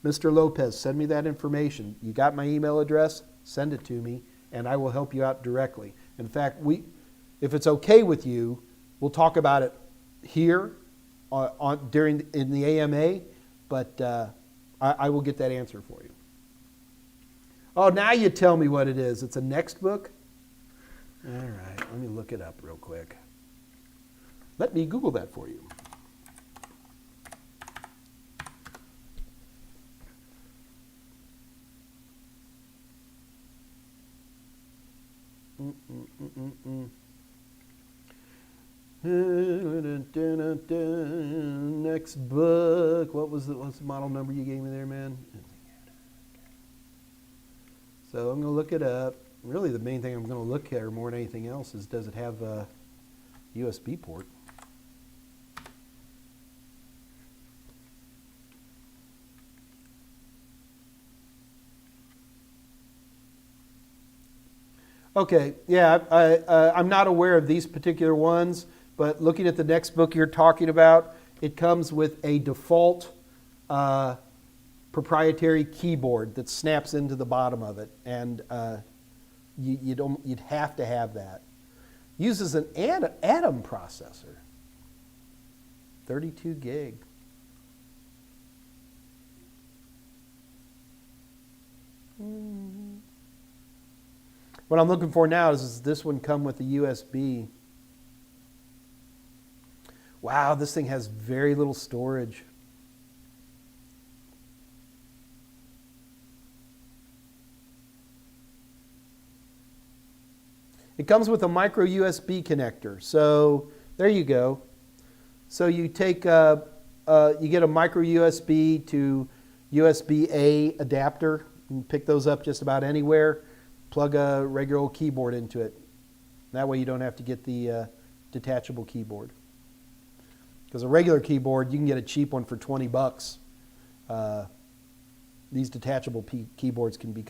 B: Mr. Lopez. Send me that information. You got my email address? Send it to me, and I will help you out directly. In fact, if it's okay with you, we'll talk about it here in the AMA, but I will get that answer for you. Oh, now you tell me what it is. It's a next book? All right, let me look it up real quick. Let me Google that for you. Next book. What's the model number you gave me there, man? So I'm going to look it up. Really, the main thing I'm going to look at more than anything else is, does it have a USB port? Okay, yeah, I'm not aware of these particular ones, but looking at the next book you're talking about, it comes with a default proprietary keyboard that snaps into the bottom of it, and you'd have to have that. Uses an Atom processor, 32 gig. What I'm looking for now is, does this one come with a USB? Wow, this thing has very little storage. It comes with a micro USB connector. So there you go. So you take you get a micro USB to USB-A adapter. You can pick those up just about anywhere. Plug a regular old keyboard into it. That way you don't have to get the detachable keyboard. Because a regular keyboard, you can get a cheap one for $20. These detachable keyboards can be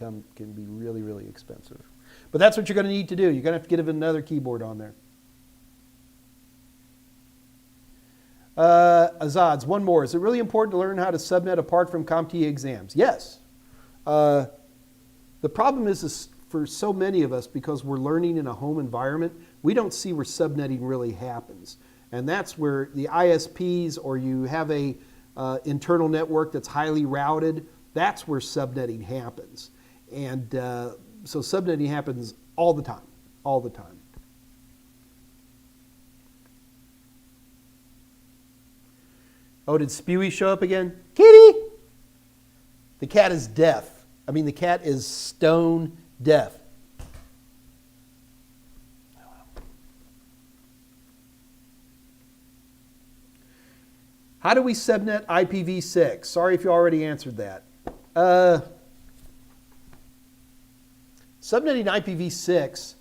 B: really, really expensive. But that's what you're going to need to do. You're going to have to get another keyboard on there. Azads, one more. Is it really important to learn how to subnet apart from CompTIA exams? Yes. The problem is for so many of us, because we're learning in a home environment, we don't see where subnetting really happens. And that's where the ISPs, or you have a internal network that's highly routed, that's where subnetting happens. And so subnetting happens all the time, all the time. Oh, did Spewy show up again? Kitty! The cat is deaf. I mean, the cat is stone deaf. How do we subnet IPv6? Sorry if you already answered that. Subnetting IPv6,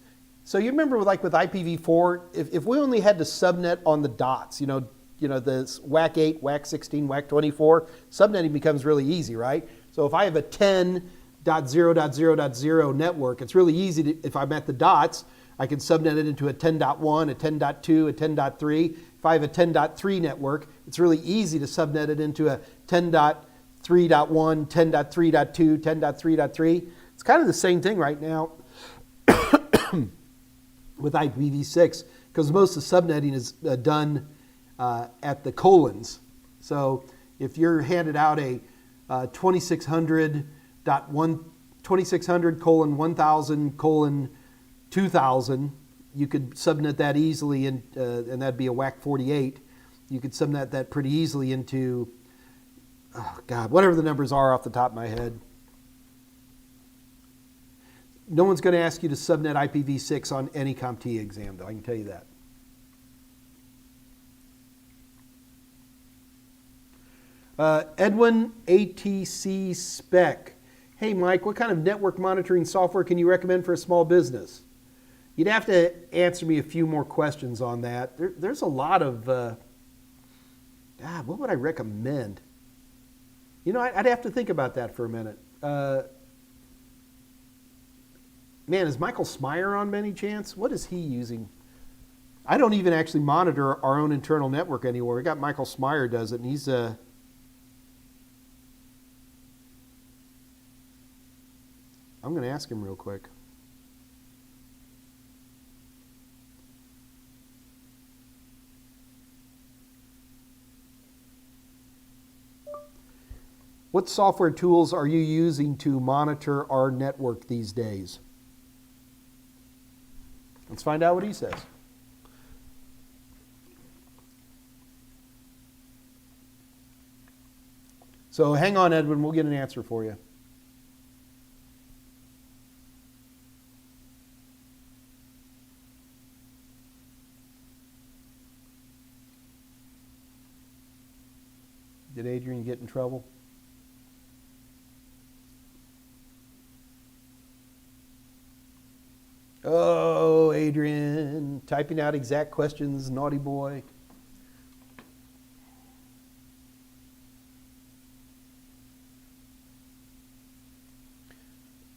B: so you remember like with IPv4, if we only had to subnet on the dots, you know the WAC 8, WAC 16, WAC 24, subnetting becomes really easy, right? So if I have a 10.0.0.0 network, it's really easy to, if I'm at the dots, I can subnet it into a 10.1, a 10.2, a 10.3. If I have a 10.3 network, it's really easy to subnet it into a 10.3.1, 10.3.2, 10.3.3. It's kind of the same thing right now with IPv6, because most of the subnetting is done at the colons. So if you're handed out a 2600:1000:2000, you could subnet that easily, and that'd be a WAC 48. You could subnet that pretty easily into, oh God, whatever the numbers are off the top of my head. No one's going to ask you to subnet IPv6 on any CompTIA exam, though, I can tell you that. Edwin ATC Spec. Hey Mike, what kind of network monitoring software can you recommend for a small business? You'd have to answer me a few more questions on that. There's a lot of, what would I recommend? You know, I'd have to think about that for a minute. Man, is Michael Smyer on by any chance? What is he using? I don't even actually monitor our own internal network anymore. We got Michael Smyer does it, and he's I'm going to ask him real quick. What software tools are you using to monitor our network these days? Let's find out what he says. So hang on, Edwin, we'll get an answer for you. Did Adrian get in trouble? Oh, Adrian, typing out exact questions, naughty boy.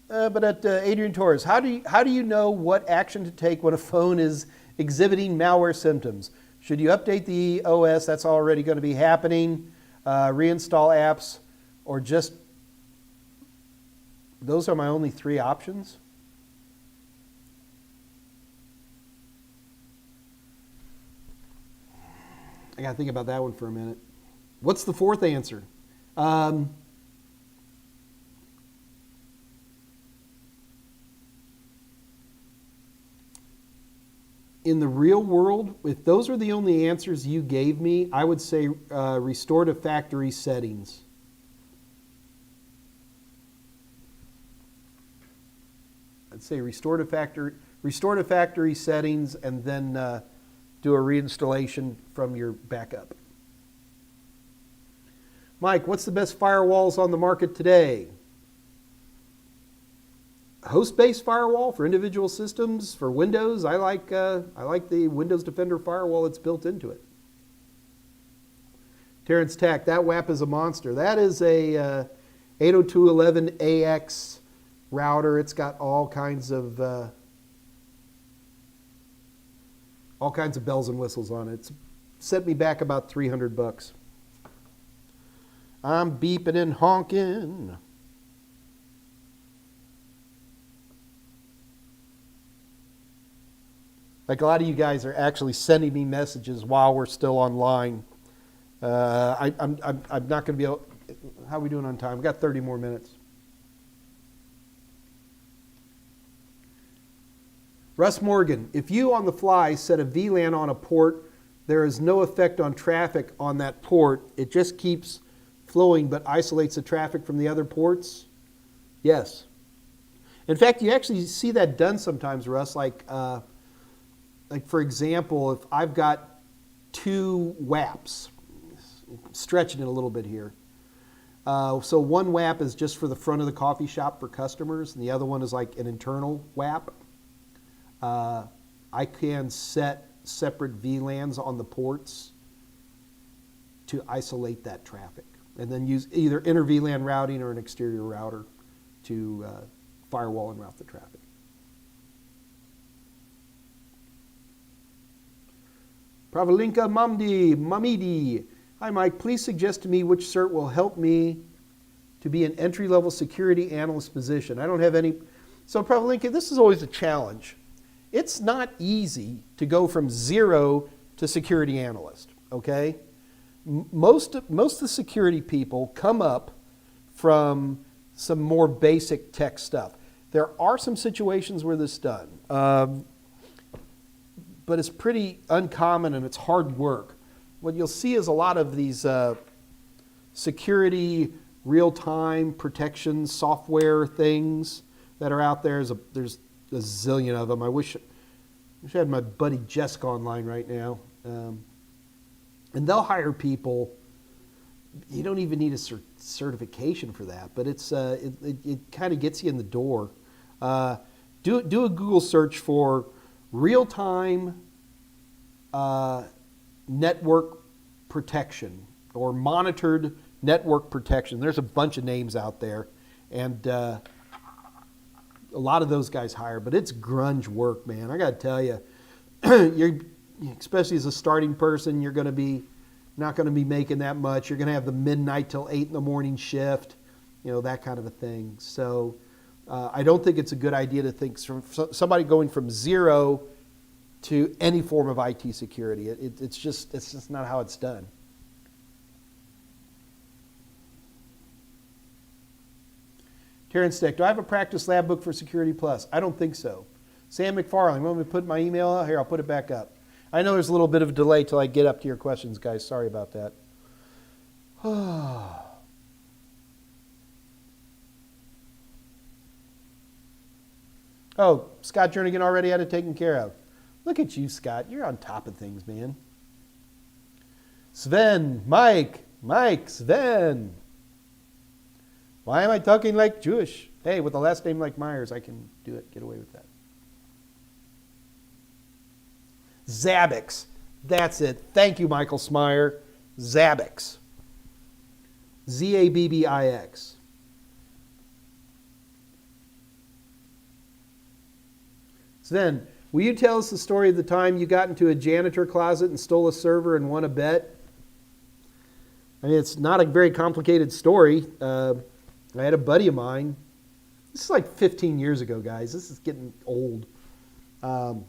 B: But at Adrian Torres, how do you know what action to take when a phone is exhibiting malware symptoms? Should you update the OS? That's already going to be happening. Reinstall apps, or just, those are my only three options. I got to think about that one for a minute. What's the fourth answer? In the real world, if those are the only answers you gave me, I would say restore to factory settings. I'd say restore to factory settings, and then do a reinstallation from your backup. Mike, what's the best firewalls on the market today? Host-based firewall for individual systems. For Windows, I like the Windows Defender firewall that's built into it. Terrence Tech, that WAP is a monster. That is a 802.11ax router. It's got all kinds of bells and whistles on it. set me back about $300. I'm beeping and honking. Like a lot of you guys are actually sending me messages while we're still online. I'm not going to be able. How are we doing on time? We've got 30 more minutes. Russ Morgan, if you on the fly set a VLAN on a port, there is no effect on traffic on that port. It just keeps flowing but isolates the traffic from the other ports? Yes. In fact, you actually see that done sometimes, Russ. Like for example, if I've got two WAPs, stretching it a little bit here. So one WAP is just for the front of the coffee shop for customers, and the other one is like an internal WAP. I can set separate VLANs on the ports to isolate that traffic, and then use either inter VLAN routing or an exterior router to firewall and route the traffic. Pravalinka Mamidi. Hi, Mike. Please suggest to me which cert will help me to be an entry-level security analyst position. I don't have any. So, Pravalinka, this is always a challenge. It's not easy to go from 0 to security analyst, okay? Most of the security people come up from some more basic tech stuff. There are some situations where this is done, but it's pretty uncommon and it's hard work. What you'll see is a lot of these security, real-time protection software things that are out there. There's a zillion of them. I wish I had my buddy Jessica online right now. And they'll hire people. You don't even need a certification for that, but it kind of gets you in the door. Do a Google search for real-time network protection or monitored network protection. There's a bunch of names out there, and a lot of those guys hire, but it's grunge work, man. I got to tell you, especially as a starting person, you're going to be not going to be making that much. You're going to have the midnight till 8 in the morning shift, that kind of a thing. So I don't think it's a good idea to think from somebody going from 0 to any form of IT security. It's just not how it's done. Terrence Stick, do I have a practice lab book for Security Plus? I don't think so. Sam McFarlane, want me to put my email out? Here, I'll put it back up. I know there's a little bit of a delay till I get up to your questions, guys. Sorry about that. Oh, Scott Jernigan already had it taken care of. Look at you, Scott. You're on top of things, man. Sven, Mike, Sven. Why am I talking like Jewish? Hey, with a last name like Meyers, I can do it, get away with that. Zabbix. That's it. Thank you, Michael Smyer. Zabbix. Zabbix. Sven, will you tell us the story of the time you got into a janitor closet and stole a server and won a bet? I mean, it's not a very complicated story. I had a buddy of mine. This is like 15 years ago, guys. This is getting old. I'm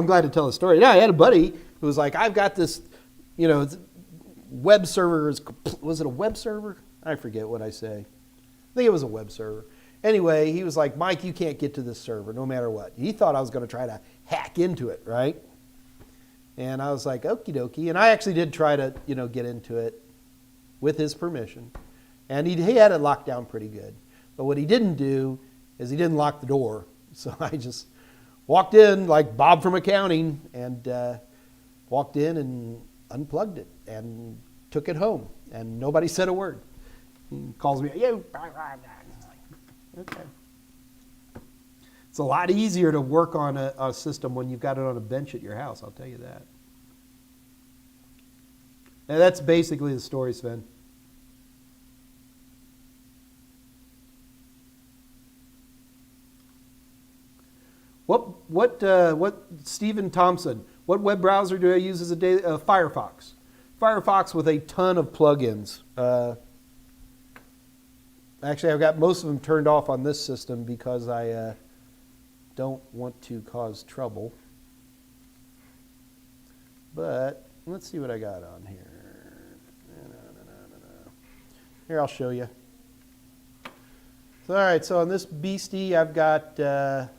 B: glad to tell the story. Yeah, I had a buddy who was like, I've got this, web server. Was it a web server? I forget what I say. I think it was a web server. Anyway, he was like, Mike, you can't get to this server no matter what. He thought I was going to try to hack into it, right? And I was like, okie dokie. And I actually did try to, get into it with his permission. And he had it locked down pretty good. But what he didn't do is he didn't lock the door. So I just walked in like Bob from accounting and walked in and unplugged it and took it home. And nobody said a word. He calls me, you. Okay. It's a lot easier to work on a system when you've got it on a bench at your house, I'll tell you that. And that's basically the story, Sven. What Stephen Thompson, What web browser do I use as a daily? Firefox. Firefox with a ton of plugins. Actually, I've got most of them turned off on this system because I don't want to cause trouble. But let's see what I got on here. Here, I'll show you. So, all right, so on this beastie, I've got ad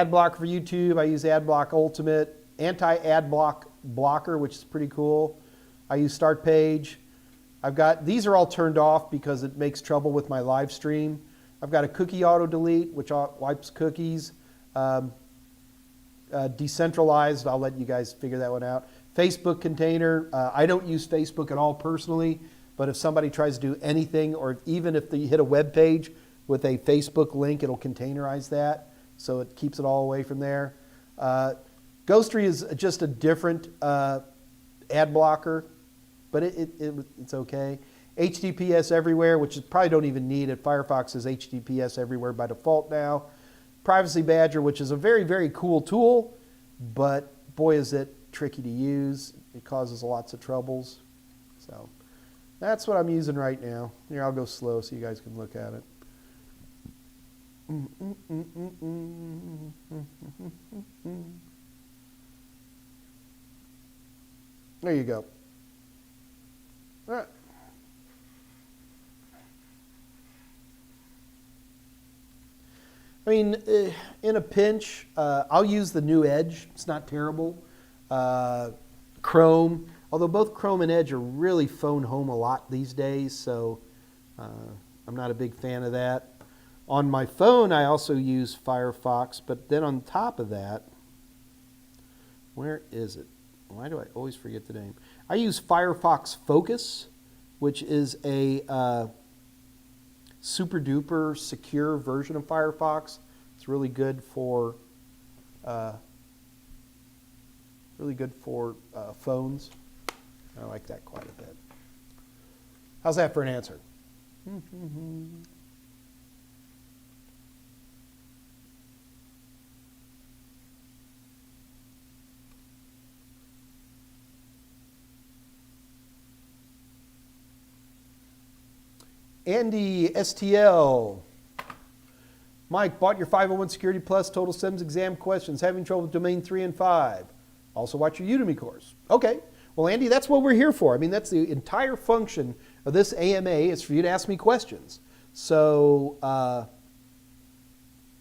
B: block for YouTube. I use ad block ultimate, anti-ad block blocker, which is pretty cool. I use start page. I've got, these are all turned off because it makes trouble with my live stream. I've got a cookie auto delete, which wipes cookies. Decentralized, I'll let you guys figure that one out. Facebook container, I don't use Facebook at all personally, but if somebody tries to do anything, or even if they hit a web page with a Facebook link, it'll containerize that, so it keeps it all away from there. Ghostry is just a different ad blocker, but it's okay. HTTPS everywhere, which is probably don't even need it. Firefox is HTTPS everywhere by default now. Privacy Badger, which is a very, very cool tool, but boy is it tricky to use. It causes lots of troubles. So that's what I'm using right now. Here, I'll go slow so you guys can look at it. There you go. All right. I mean, in a pinch, I'll use the new Edge. It's not terrible. Chrome, although both Chrome and Edge are really phone home a lot these days, so I'm not a big fan of that. On my phone, I also use Firefox, but then on top of that, where is it? Why do I always forget the name? I use Firefox Focus, which is a super duper secure version of Firefox. It's really good for phones. I like that quite a bit. How's that for an answer? Andy STL. Mike, bought your 501 Security Plus Total SIMS exam questions. Having trouble with domain 3 and 5. Also watch your Udemy course. Okay. Well, Andy, that's what we're here for. I mean, that's the entire function of this AMA is for you to ask me questions. So,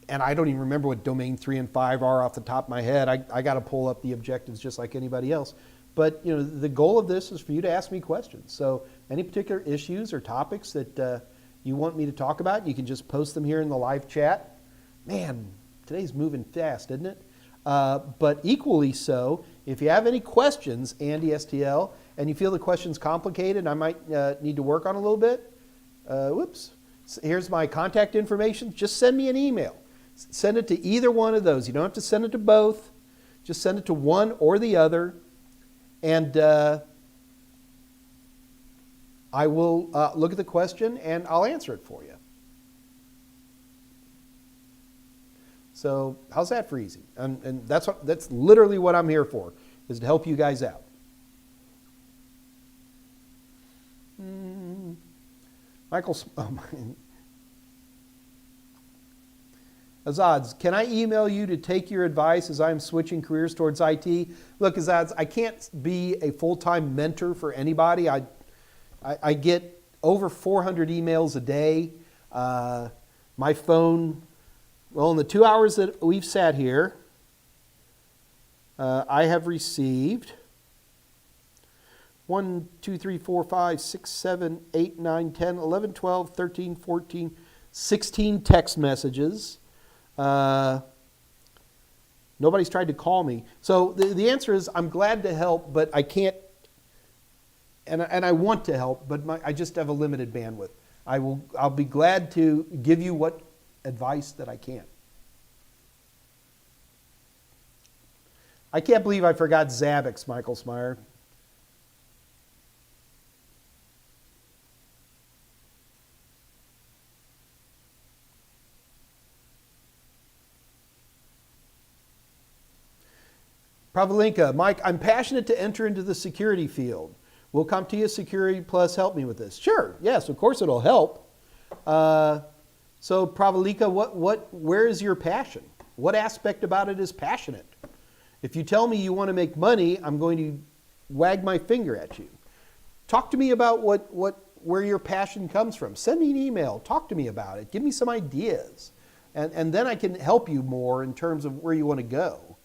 B: and I don't even remember what domain 3 and 5 are off the top of my head. I got to pull up the objectives just like anybody else. But you know, the goal of this is for you to ask me questions. So any particular issues or topics that you want me to talk about, you can just post them here in the live chat. Man, today's moving fast, isn't it? But equally so, if you have any questions, Andy STL, and you feel the question's complicated, I might need to work on a little bit, whoops. Here's my contact information. Just send me an email. Send it to either one of those. You don't have to send it to both. Just send it to one or the other. And I will look at the question and I'll answer it for you. So how's that for easy? And that's literally what I'm here for, is to help you guys out. Michael, Azads, can I email you to take your advice as I'm switching careers towards IT? Look, Azads, I can't be a full-time mentor for anybody. I get over 400 emails a day. My phone, well, in the 2 hours that we've sat here, I have received 1, 2, 3, 4, 5, 6, 7, 8, 9, 10, 11, 12, 13, 14, 16 text messages. Nobody's tried to call me. So the answer is I'm glad to help, but I can't, and I want to help, but I just have a limited bandwidth. I'll be glad to give you what advice that I can. I can't believe I forgot Zabbix, Michael Smyer. Pravalinka, Mike, I'm passionate to enter into the security field. Will CompTIA Security Plus help me with this? Sure, yes, of course it'll help. So Pravalinka, where is your passion? What aspect about it is passionate? If you tell me you want to make money, I'm going to wag my finger at you. Talk to me about where your passion comes from. Send me an email. Talk to me about it. Give me some ideas. And then I can help you more in terms of where you want to go.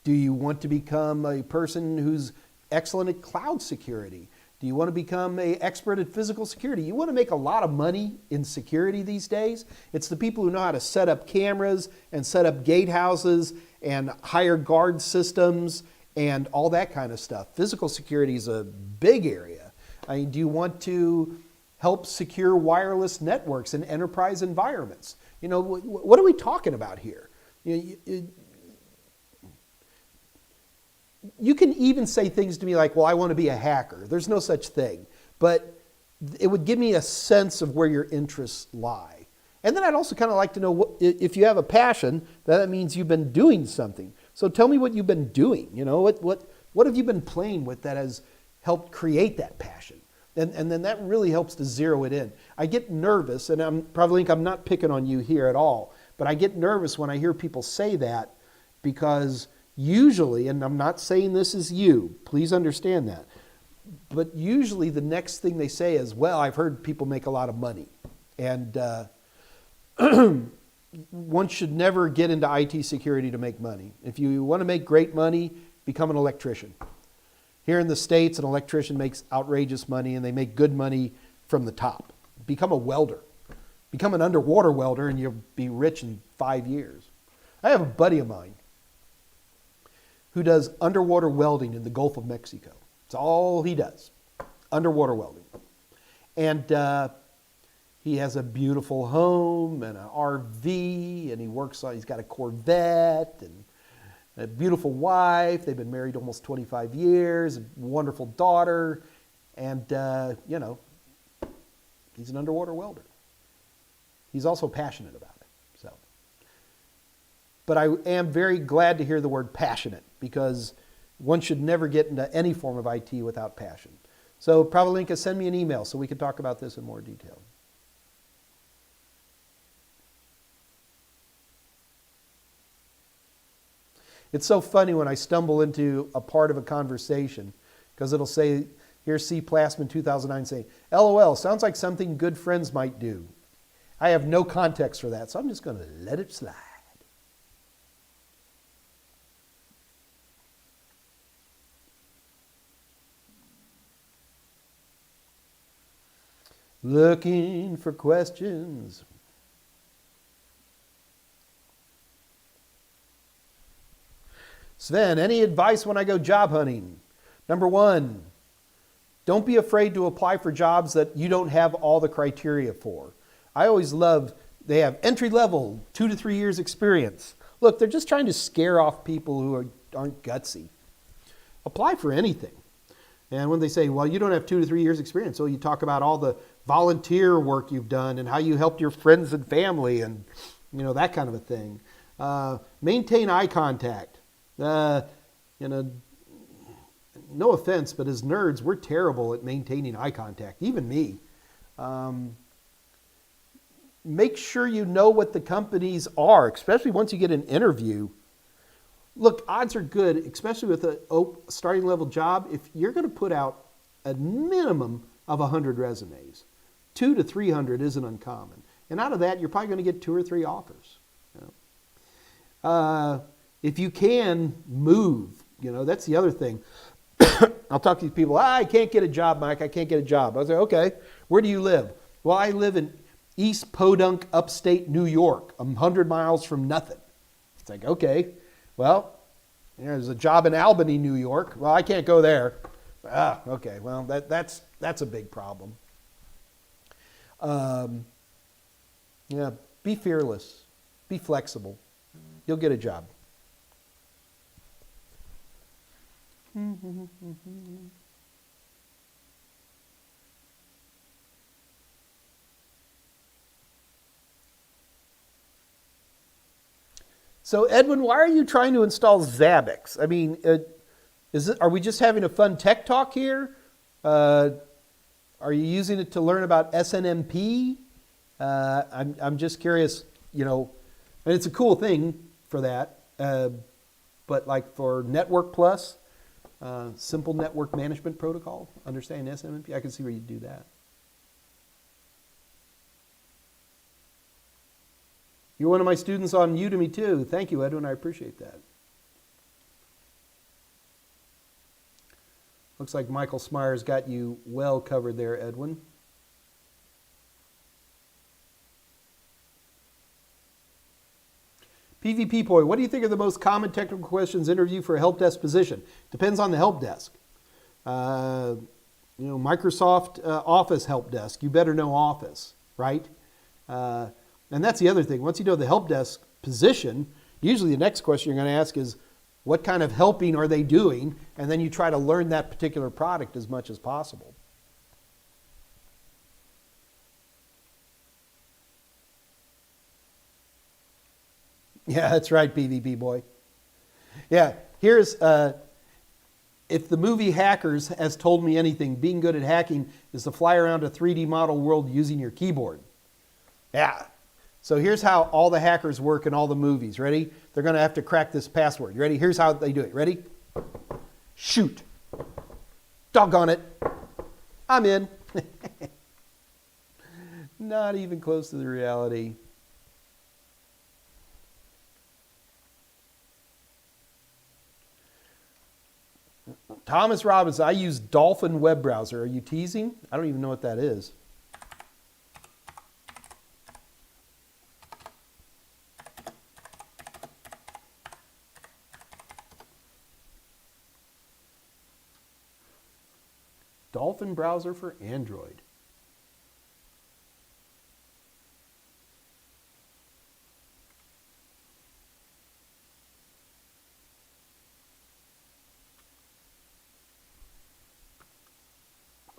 B: Do you want to become a person who's excellent at cloud security? Do you want to become an expert at physical security? You want to make a lot of money in security these days? It's the people who know how to set up cameras and set up gatehouses and hire guard systems and all that kind of stuff. Physical security is a big area. I mean, do you want to help secure wireless networks in enterprise environments? You know, what are we talking about here? You can even say things to me like, well, I want to be a hacker. There's no such thing. But it would give me a sense of where your interests lie. And then I'd also kind of like to know, if you have a passion, that means you've been doing something. So tell me what you've been doing. You know, what have you been playing with that has helped create that passion? And then that really helps to zero it in. I get nervous, and I'm not picking on you here at all, but I get nervous when I hear people say that, because usually, and I'm not saying this is you, please understand that, but usually the next thing they say is, well, I've heard people make a lot of money. And one should never get into IT security to make money. If you want to make great money, become an electrician. Here in the States, an electrician makes outrageous money, and they make good money from the top. Become a welder. Become an underwater welder, and you'll be rich in 5 years. I have a buddy of mine who does underwater welding in the Gulf of Mexico. It's all he does, underwater welding. And he has a beautiful home and an RV, and he's got a Corvette and a beautiful wife. They've been married almost 25 years, a wonderful daughter, and he's an underwater welder. He's also passionate about it. So, but I am very glad to hear the word passionate, because one should never get into any form of IT without passion. So Pravalinka, send me an email so we can talk about this in more detail. It's so funny when I stumble into a part of a conversation, because it'll say, here's C. Plasman 2009 saying, LOL, sounds like something good friends might do. I have no context for that, so I'm just going to let it slide. Looking for questions. Sven, any advice when I go job hunting? Number one, don't be afraid to apply for jobs that you don't have all the criteria for. I always love, they have entry level, 2 to 3 years experience. Look, they're just trying to scare off people who aren't gutsy. Apply for anything. And when they say, well, you don't have 2 to 3 years experience, so you talk about all the volunteer work you've done and how you helped your friends and family and that kind of a thing. Maintain eye contact. No offense, but as nerds, we're terrible at maintaining eye contact, even me. Make sure you know what the companies are, especially once you get an interview. Look, odds are good, especially with a starting level job, if you're going to put out a minimum of 100 resumes. 200 to 300 isn't uncommon. And out of that, you're probably going to get 2 or 3 offers. If you can, move. That's the other thing. I'll talk to these people, I can't get a job, Mike, I can't get a job. I say, okay, where do you live? Well, I live in East Podunk, upstate New York, 100 miles from nothing. It's like, okay, well, there's a job in Albany, New York. Well, I can't go there. Okay, well, that's a big problem. Be fearless. Be flexible. You'll get a job. So Edwin, why are you trying to install Zabbix? I mean, are we just having a fun tech talk here? Are you using it to learn about SNMP? I'm just curious, you know, and it's a cool thing for that, but like for Network Plus, simple network management protocol, understanding SNMP, I can see where you do that. You're one of my students on Udemy too. Thank you, Edwin. I appreciate that. Looks like Michael Smyer's got you well covered there, Edwin. PvP Boy, what do you think are the most common technical questions interview for a help desk position? Depends on the help desk. You know, Microsoft Office help desk, you better know Office, right? And that's the other thing. Once you know the help desk position, usually the next question you're going to ask is, what kind of helping are they doing? And then you try to learn that particular product as much as possible. Yeah, that's right, PvP Boy. Yeah, here's, if the movie Hackers has told me anything, being good at hacking is to fly around a 3D model world using your keyboard. Yeah. So here's how all the hackers work in all the movies. Ready? They're going to have to crack this password. You ready? Here's how they do it. Ready? Shoot. Doggone it. I'm in. Not even close to the reality. Thomas Robbins, I use Dolphin web browser. Are you teasing? I don't even know what that is. Dolphin browser for Android.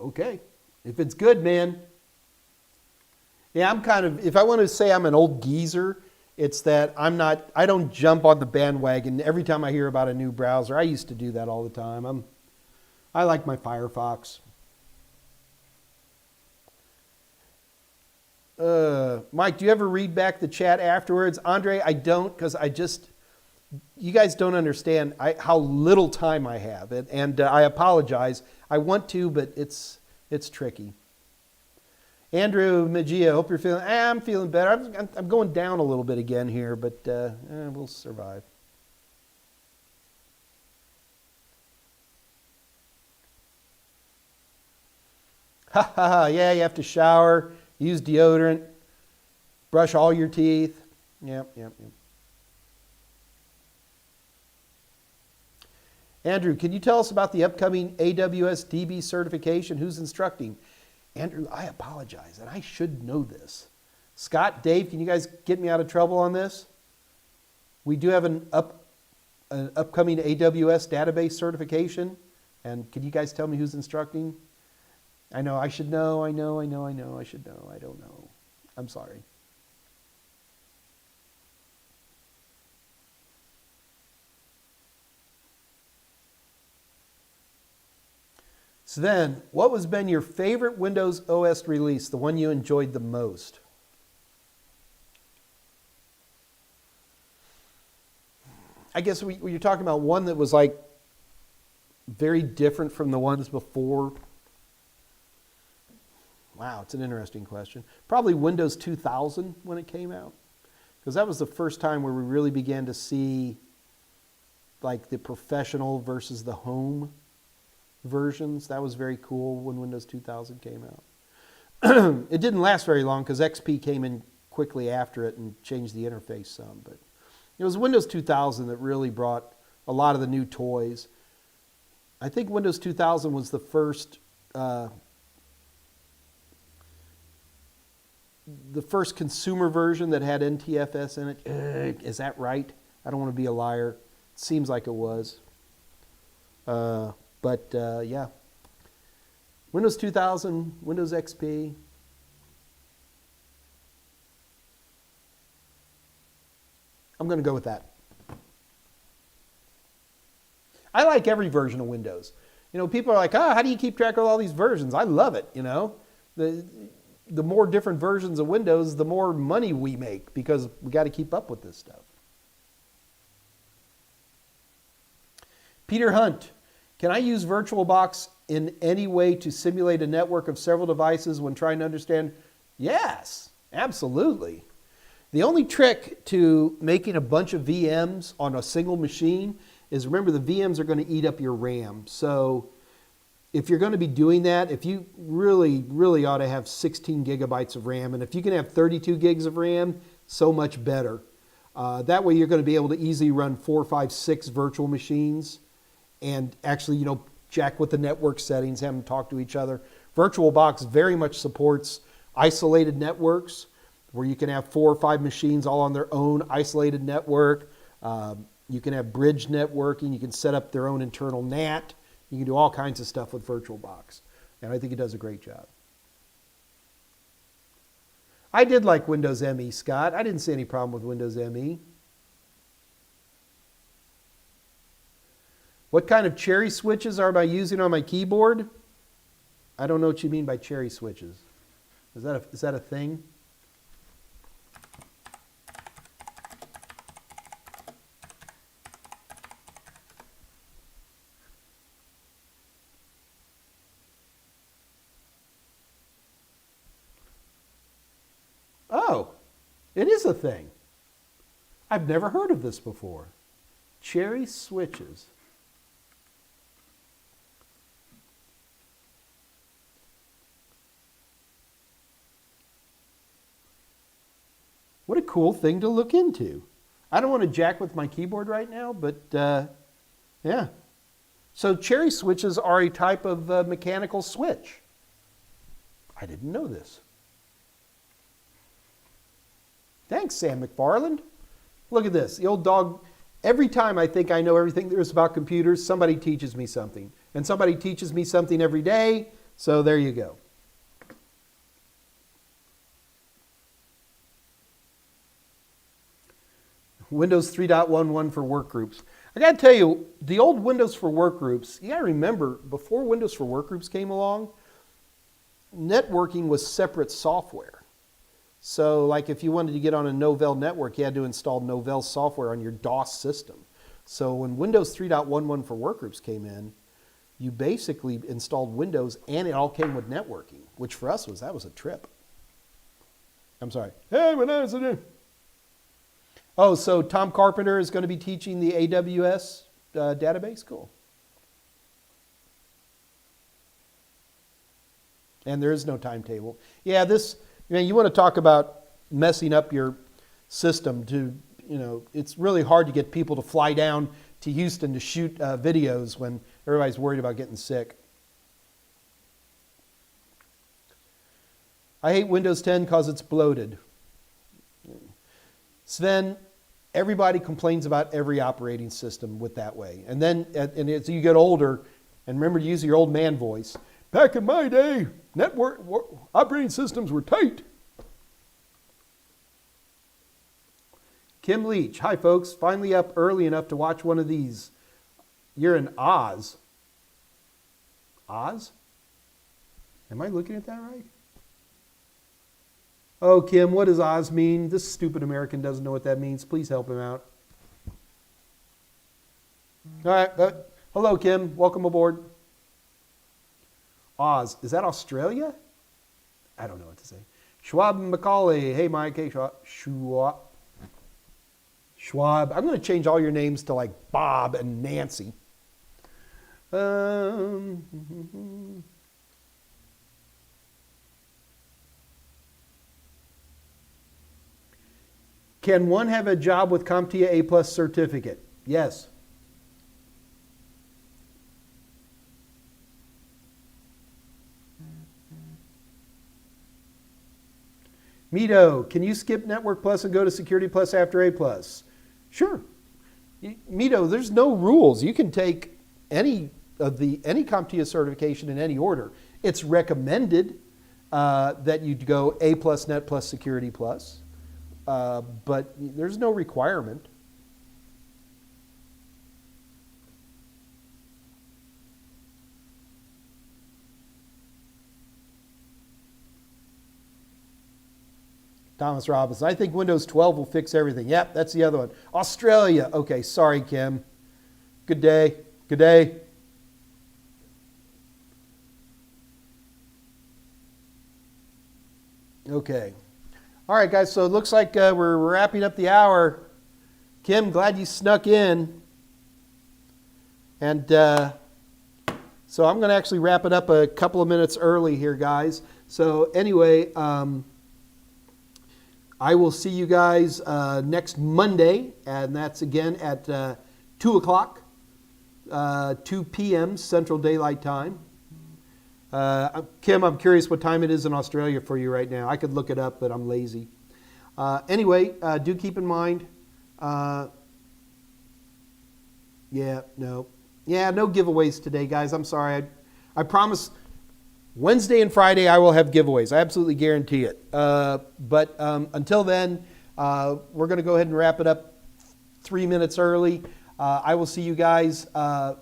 B: Okay, if it's good, man. Yeah, I'm kind of, if I want to say I'm an old geezer, it's that I don't jump on the bandwagon every time I hear about a new browser. I used to do that all the time. I like my Firefox. Mike, do you ever read back the chat afterwards? Andre, I don't, because you guys don't understand how little time I have. And I apologize. I want to, but it's tricky. Andrew Magia, hope you're feeling, I'm feeling better. I'm going down a little bit again here, but we'll survive. Ha ha ha, yeah, you have to shower, use deodorant, brush all your teeth. Yep. Andrew, can you tell us about the upcoming AWS DB certification? Who's instructing? Andrew, I apologize, and I should know this. Scott, Dave, can you guys get me out of trouble on this? We do have an upcoming AWS database certification, and can you guys tell me who's instructing? I know, I should know, I should know, I don't know. I'm sorry. So then, what has been your favorite Windows OS release, the one you enjoyed the most? I guess you're talking about one that was like very different from the ones before. Wow, it's an interesting question. Probably Windows 2000 when it came out, because that was the first time where we really began to see like the professional versus the home versions. That was very cool when Windows 2000 came out. It didn't last very long because XP came in quickly after it and changed the interface some, but it was Windows 2000 that really brought a lot of the new toys. I think Windows 2000 was the first consumer version that had NTFS in it. Is that right? I don't want to be a liar. It seems like it was. But yeah, Windows 2000, Windows XP. I'm going to go with that. I like every version of Windows. You know, people are like, oh, how do you keep track of all these versions? I love it, you know. The more different versions of Windows, the more money we make because we got to keep up with this stuff. Peter Hunt, can I use VirtualBox in any way to simulate a network of several devices when trying to understand? Yes, absolutely. The only trick to making a bunch of VMs on a single machine is, remember, the VMs are going to eat up your RAM. So if you're going to be doing that, if you really, really ought to have 16 gigabytes of RAM. And if you can have 32 gigs of RAM, so much better. That way you're going to be able to easily run 4, 5, 6 virtual machines and actually, you know, jack with the network settings, have them talk to each other. VirtualBox very much supports isolated networks where you can have 4 or 5 machines all on their own isolated network. You can have bridge networking. You can set up their own internal NAT. You can do all kinds of stuff with VirtualBox. And I think it does a great job. I did like Windows ME, Scott. I didn't see any problem with Windows ME. What kind of cherry switches am I using on my keyboard? I don't know what you mean by cherry switches. Is that a thing? Oh, it is a thing. I've never heard of this before. Cherry switches. What a cool thing to look into. I don't want to jack with my keyboard right now, but yeah. So cherry switches are a type of mechanical switch. I didn't know this. Thanks, Sam McFarland. Look at this. The old dog, every time I think I know everything there is about computers, somebody teaches me something. And somebody teaches me something every day, so there you go. Windows 3.11 for workgroups. I got to tell you, the old Windows for workgroups, you got to remember, before Windows for workgroups came along, networking was separate software. So like if you wanted to get on a Novell network, you had to install Novell software on your DOS system. So when Windows 3.11 for workgroups came in, you basically installed Windows and it all came with networking, which for us that was a trip. I'm sorry. Hey, when I was in there. Oh, so Tom Carpenter is going to be teaching the AWS database? Cool. And there is no timetable. Yeah, you want to talk about messing up your system it's really hard to get people to fly down to Houston to shoot videos when everybody's worried about getting sick. I hate Windows 10 because it's bloated. Sven, everybody complains about every operating system with that way. And then as you get older, and remember to use your old man voice, back in my day, network operating systems were tight. Kim Leach, hi folks, finally up early enough to watch one of these. You're in Oz. Oz? Am I looking at that right? Oh, Kim, what does Oz mean? This stupid American doesn't know what that means. Please help him out. All right. Hello, Kim. Welcome aboard. Oz. Is that Australia? I don't know what to say. Schwab Macaulay. Hey, Mike. Hey, Schwab. I'm going to change all your names to like Bob and Nancy. Can one have a job with CompTIA A+ certificate? Yes. Mito, can you skip Network Plus and go to Security Plus after A+? Sure. Mito, there's no rules. You can take any CompTIA certification in any order. It's recommended that you go A+, Net+, Security Plus. But there's no requirement. Thomas Robinson. I think Windows 12 will fix everything. Yep, that's the other one. Australia. Okay, sorry, Kim. Good day. Good day. Okay. All right, guys, so it looks like we're wrapping up the hour. Kim, glad you snuck in. And so I'm going to actually wrap it up a couple of minutes early here, guys. So anyway, I will see you guys next Monday, and that's again at 2 o'clock, 2 p.m. Central Daylight Time. Kim, I'm curious what time it is in Australia for you right now. I could look it up, but I'm lazy. Anyway, do keep in mind, no giveaways today, guys. I'm sorry. I promise Wednesday and Friday I will have giveaways. I absolutely guarantee it. But until then, we're going to go ahead and wrap it up 3 minutes early. I will see you guys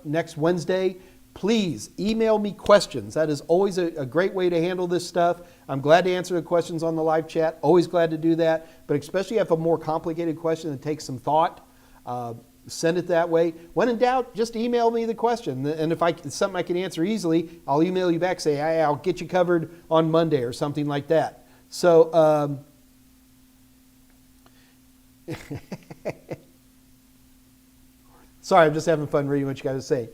B: next Wednesday. Please email me questions. That is always a great way to handle this stuff. I'm glad to answer the questions on the live chat. Always glad to do that. But especially if a more complicated question that takes some thought, send it that way. When in doubt, just email me the question. And if it's something I can answer easily, I'll email you back, say, hey, I'll get you covered on Monday or something like that. So, sorry, I'm just having fun reading what you guys are saying.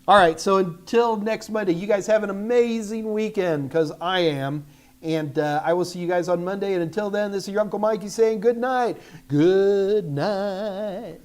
B: All right, so until next Monday, you guys have an amazing weekend, because I am. And I will see you guys on Monday. And until then, this is your Uncle Mikey saying good night. Good night.